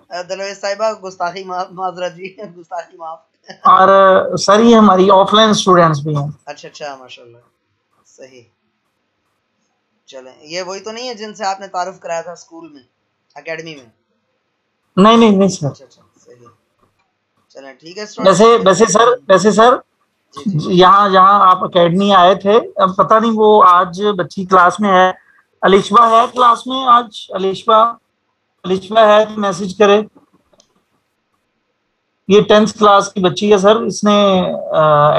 दिलवेज साहिबा गुस्ताखी माजरत जी, गुस्ताखी माफ। और सर ये हमारी ऑफलाइन स्टूडेंट्स भी हैं। अच्छा माशाल्लाह, सही। चलें, ये वही तो नहीं है जिनसे आपने तारुफ कराया था स्कूल में, एकेडमी में? नहीं सर। अच्छा सही। चलें ठीक है। वैसे सर यहाँ जहाँ आप एकेडमी आए थे, अब पता नहीं वो आज बच्ची क्लास में है, अलिशबा है क्लास में आज? अलिशबा है तो मैसेज करे। ये 10th क्लास की बच्ची है सर, इसने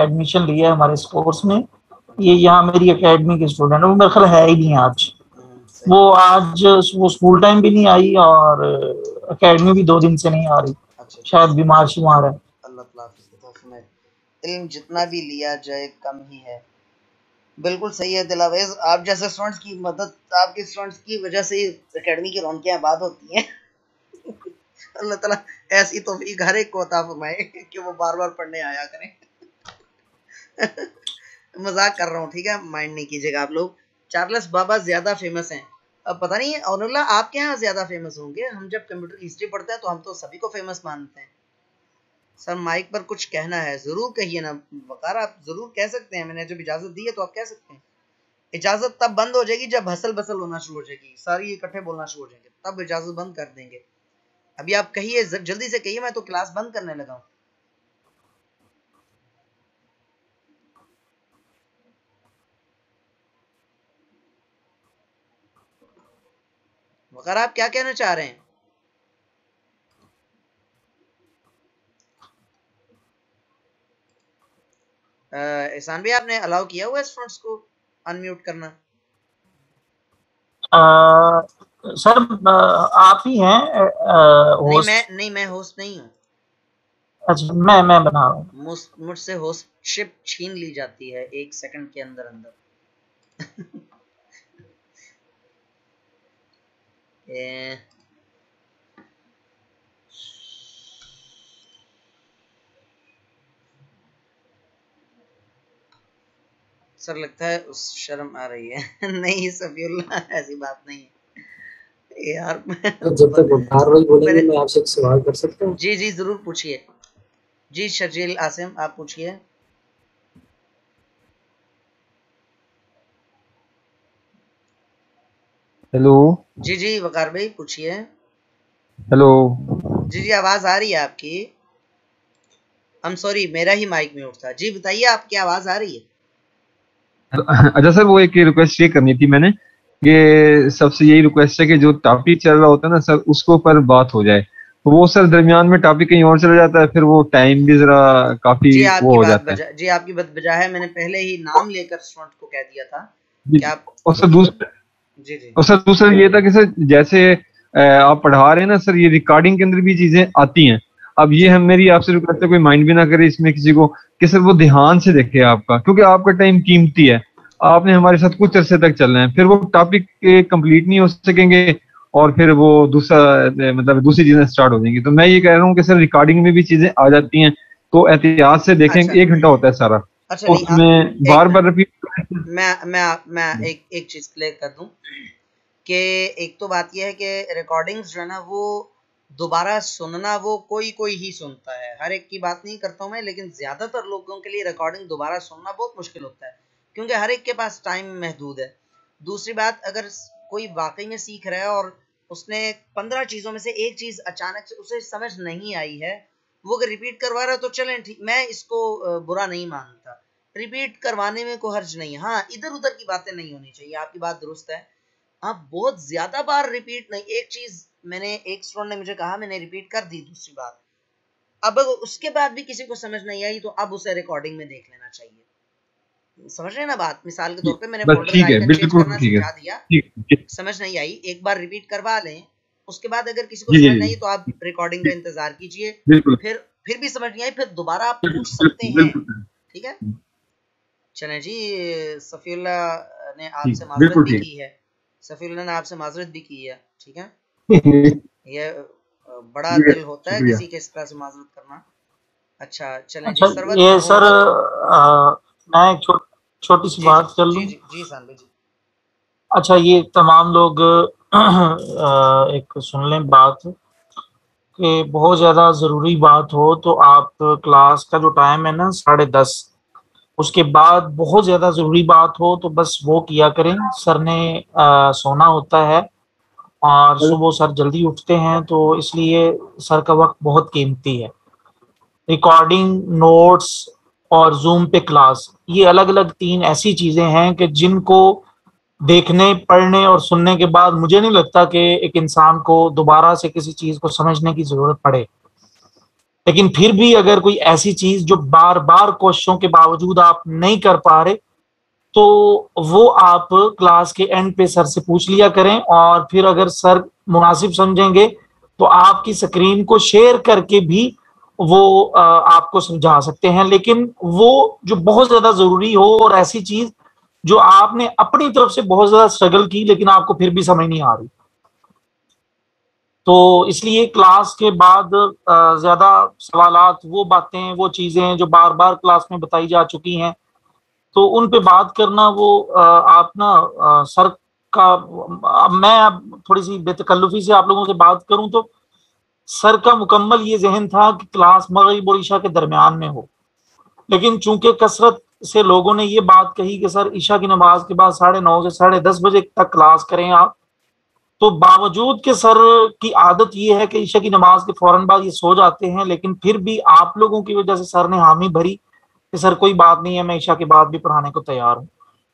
एडमिशन लिया है हमारे इस कोर्स में। ये यहाँ मेरी एकेडमी की स्टूडेंट है, वो मेरे ख्याल है ही नहीं आज। वो आज वो स्कूल टाइम भी नहीं आई और एकेडमी भी 2 दिन से नहीं आ रही। शायद बीमार शुमार है। अल्लाह ताला इल्म जितना भी लिया जाए कम ही है। बिल्कुल सही है दिलावेज, आप जैसे स्टूडेंट्स की मदद, आपके स्टूडेंट्स की वजह से एकेडमी की रौनकें आबाद होती हैं। अल्लाह ताला ऐसी तौफीक हर एक को अता फरमाए कि वो बार बार पढ़ने आया करें। मजाक कर रहा हूँ, ठीक है, माइंड नहीं कीजिएगा आप लोग। चार्ल्स बाबा ज्यादा फेमस हैं, अब पता नहीं औनुल्लाह आपके यहाँ ज्यादा फेमस होंगे। हम जब कंप्यूटर की हिस्ट्री पढ़ते हैं तो हम तो सभी को फेमस मानते हैं। सर माइक पर कुछ कहना है जरूर कहिए ना वकार, आप जरूर कह सकते हैं, मैंने जब इजाजत दी है तो आप कह सकते हैं। इजाजत तब बंद हो जाएगी जब हसल बसल होना शुरू हो जाएगी, सारी इकट्ठे बोलना शुरू हो जाएंगे, तब इजाजत बंद कर देंगे। अभी आप कहिए, जल्दी से कहिए, मैं तो क्लास बंद करने लगा हूँ। वकार आप क्या कहना चाह रहे हैं? एहसान भाई आपने अलाउ किया हुआ है स्टूडेंट्स को अनम्यूट करना? सर आप ही हैं होस्ट? नहीं मैं होस्ट नहीं हूँ। अच्छा मैं बना रहा हूँ। मुझसे होस्टशिप छीन ली जाती है 1 सेकंड के अंदर अंदर। सर लगता है उस शर्म आ रही है। नहीं सफीउल्लाह ऐसी बात नहीं है यार। तो जब तक वकार भाई बोलेंगे मैं आपसे एक सवाल कर सकता हूँ? जी जरूर पूछिए। जी शर्जील आसिम आप पूछिए। हेलो। जी वकार भाई पूछिए। हेलो। जी आवाज आ रही है आपकी। I'm सॉरी मेरा ही माइक म्यूट था। जी बताइए आपकी आवाज आ रही है। अच्छा सर, वो एक रिक्वेस्ट ये करनी थी मैंने, कि सबसे यही रिक्वेस्ट है कि जो टॉपिक चल रहा होता है ना सर, उसके ऊपर बात हो जाए। तो वो सर दरमियान में टॉपिक कहीं और चला जाता है, फिर वो टाइम भी जरा काफी वो हो जाता है। जी आपकी बात बजा है, मैंने पहले ही नाम लेकर स्टूडेंट को कह दिया था कि आप। और सर दूसरा ये था कि सर जैसे आप पढ़ा रहे हैं ना सर, ये रिकॉर्डिंग के अंदर भी चीजें आती हैं। अब ये हम मेरी आपसे रिक्वेस्ट है, कोई माइंड भी ना करे इसमें किसी को, कि सर वो ध्यान से देखे आपका, क्योंकि आपका टाइम कीमती है। आपने हमारे साथ कुछ अरसे तक चलना है, फिर वो टॉपिक कंप्लीट नहीं हो सकेंगे और फिर वो दूसरा मतलब दूसरी चीजें स्टार्ट हो जाएंगी। तो मैं ये कह रहा हूँ कि सर रिकॉर्डिंग में भी चीजें आ जाती हैं, तो एहतियात से देखें। 1 घंटा होता है सारा, अच्छा उसमें बार बार रिपीट। मैं एक चीज क्लियर कर दूं कि एक तो बात यह है कि रिकॉर्डिंग्स जो है ना वो दोबारा सुनना वो कोई ही सुनता है, हर एक की बात नहीं करता हूँ मैं, लेकिन ज़्यादातर लोगों के लिए रिकॉर्डिंग दोबारा सुनना बहुत मुश्किल होता है, क्योंकि हर एक के पास टाइम महदूद है। दूसरी बात, अगर कोई वाकई में सीख रहा है और उसने 15 चीज़ों में से एक चीज़ अचानक से उसे समझ नहीं आई है, वो अगर रिपीट करवा रहा है तो चलें ठीक, मैं इसको बुरा नहीं मानता, रिपीट करवाने में कोई हर्ज नहीं है। हाँ, इधर उधर की बातें नहीं होनी चाहिए, आपकी बात दुरुस्त है। आप बहुत ज्यादा बार रिपीट नहीं, एक चीज मैंने, एक स्टूडेंट ने मुझे कहा, मैंने रिपीट कर दी दूसरी बार, अब अगर उसके बाद भी किसी को समझ नहीं आई तो अब उसे रिकॉर्डिंग में देख लेना चाहिए। समझ रहे हैं ना बात? मिसाल के तौर पे मैंने बस फोल्डर ठीक का है, आइकन चेंज बिल्कुल करना ठीक है, सिखा दिया, ठीक। समझ नहीं आई, एक बार रिपीट करवा लें, उसके बाद अगर किसी को जी जी समझ जी नहीं आई तो आप रिकॉर्डिंग का इंतजार कीजिए, बिल्कुल फिर भी समझ नहीं आई, फिर दोबारा आप पूछ सकते बिल्कुल हैं, बिल्कुल ठीक है। चलें जी, सफीउल्ला ने ठीक, आपसे माजरत बिल्कुल भी ठीक। की है, सफीउल्ला ने आपसे माजरत भी की है, ठीक है। ये बड़ा शुक्रिया दिल होता है शुक्रिया। किसी के इस तरह से माजरत करना। अच्छा चलें जी, अच्छा सरवत ये सर मोहब्बत। मैं एक छोटी सी जी जी बात कर जी लूं। जी जी सानवी जी। अच्छा ये तमाम लोग एक सुन लें बात कि बहुत ज़्यादा ज़रूरी बात हो तो आप क्लास का जो टाइम है ना 10:30, उसके बाद बहुत ज़्यादा ज़रूरी बात हो तो बस वो किया करें। सर ने सोना होता है और सुबह सर जल्दी उठते हैं, तो इसलिए सर का वक्त बहुत कीमती है। रिकॉर्डिंग, नोट्स और जूम पे क्लास, ये अलग अलग 3 ऐसी चीज़ें हैं कि जिनको देखने, पढ़ने और सुनने के बाद मुझे नहीं लगता कि एक इंसान को दोबारा से किसी चीज़ को समझने की ज़रूरत पड़े। लेकिन फिर भी अगर कोई ऐसी चीज़ जो बार-बार कोशिशों के बावजूद आप नहीं कर पा रहे, तो वो आप क्लास के एंड पे सर से पूछ लिया करें, और फिर अगर सर मुनासिब समझेंगे तो आपकी स्क्रीन को शेयर करके भी वो आपको समझा सकते हैं। लेकिन वो जो बहुत ज़्यादा ज़रूरी हो और ऐसी चीज़ जो आपने अपनी तरफ से बहुत ज़्यादा स्ट्रगल की लेकिन आपको फिर भी समझ नहीं आ रही, तो इसलिए क्लास के बाद ज़्यादा सवालात, वो बातें, वो चीज़ें जो बार-बार क्लास में बताई जा चुकी हैं, तो उन पे बात करना, वो आप ना सर का, अब मैं अब थोड़ी-सी बेतकल्लुफ़ी से आप लोगों से बात करूँ तो सर का मुकम्मल ये ज़हन था कि क्लास मगरिब और इशा के दरमियान में हो। लेकिन चूँकि कसरत से लोगों ने ये बात कही कि सर इशा की नमाज़ के बाद 9:30 से 10:30 बजे तक क्लास करें आप, तो बावजूद कि सर की आदत ये है कि ईशा की नमाज के फौरन बाद ये सो जाते हैं, लेकिन फिर भी आप लोगों की वजह से सर ने हामी भरी कि सर कोई बात नहीं है, मैं ईशा के बाद भी पढ़ाने को तैयार हूँ।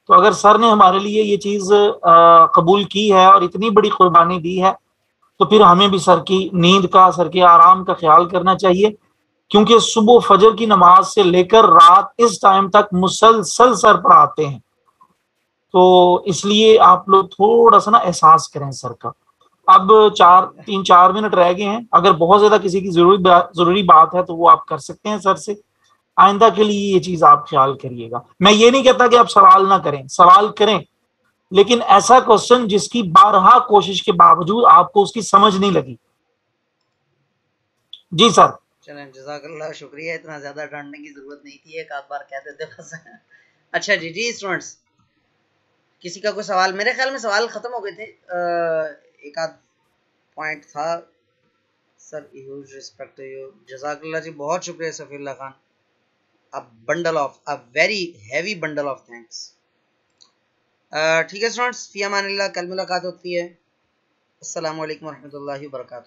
तो अगर सर ने हमारे लिए ये चीज़ कबूल की है और इतनी बड़ी कुर्बानी दी है, तो फिर हमें भी सर की नींद का, सर के आराम का ख्याल करना चाहिए, क्योंकि सुबह फजर की नमाज से लेकर रात इस टाइम तक मुसलसल सर पढ़ाते हैं। तो इसलिए आप लोग थोड़ा सा ना एहसास करें सर का। अब 3-4 मिनट रह गए हैं, अगर बहुत ज्यादा किसी की जरूरी बात है तो वो आप कर सकते हैं सर से। आइंदा के लिए ये चीज आप ख्याल करिएगा। मैं ये नहीं कहता कि आप सवाल ना करें, सवाल करें, लेकिन ऐसा क्वेश्चन जिसकी बारहा कोशिश के बावजूद आपको उसकी समझ नहीं लगी। जी सर। चलें, जज़ाकल्लाह, शुक्रिया, इतना ज़्यादा डांटने की ज़रूरत नहीं थी, एक आध बार कह देते बस। अच्छा जी जी स्टूडेंट्स, किसी का कोई सवाल? मेरे ख्याल में सवाल ख़त्म हो गए थे, एक आध पॉइंट था। Sir huge respect to you, जज़ाकल्लाह जी, बहुत शुक्रिया Safiullah Khan, a very heavy bundle of thanks. ठीक है स्टूडेंट्स, फ़ी अमानिल्लाह, कल मुलाकात होती है। अस्सलामु अलैकुम वरहमतुल्लाहि वबरकातुहू।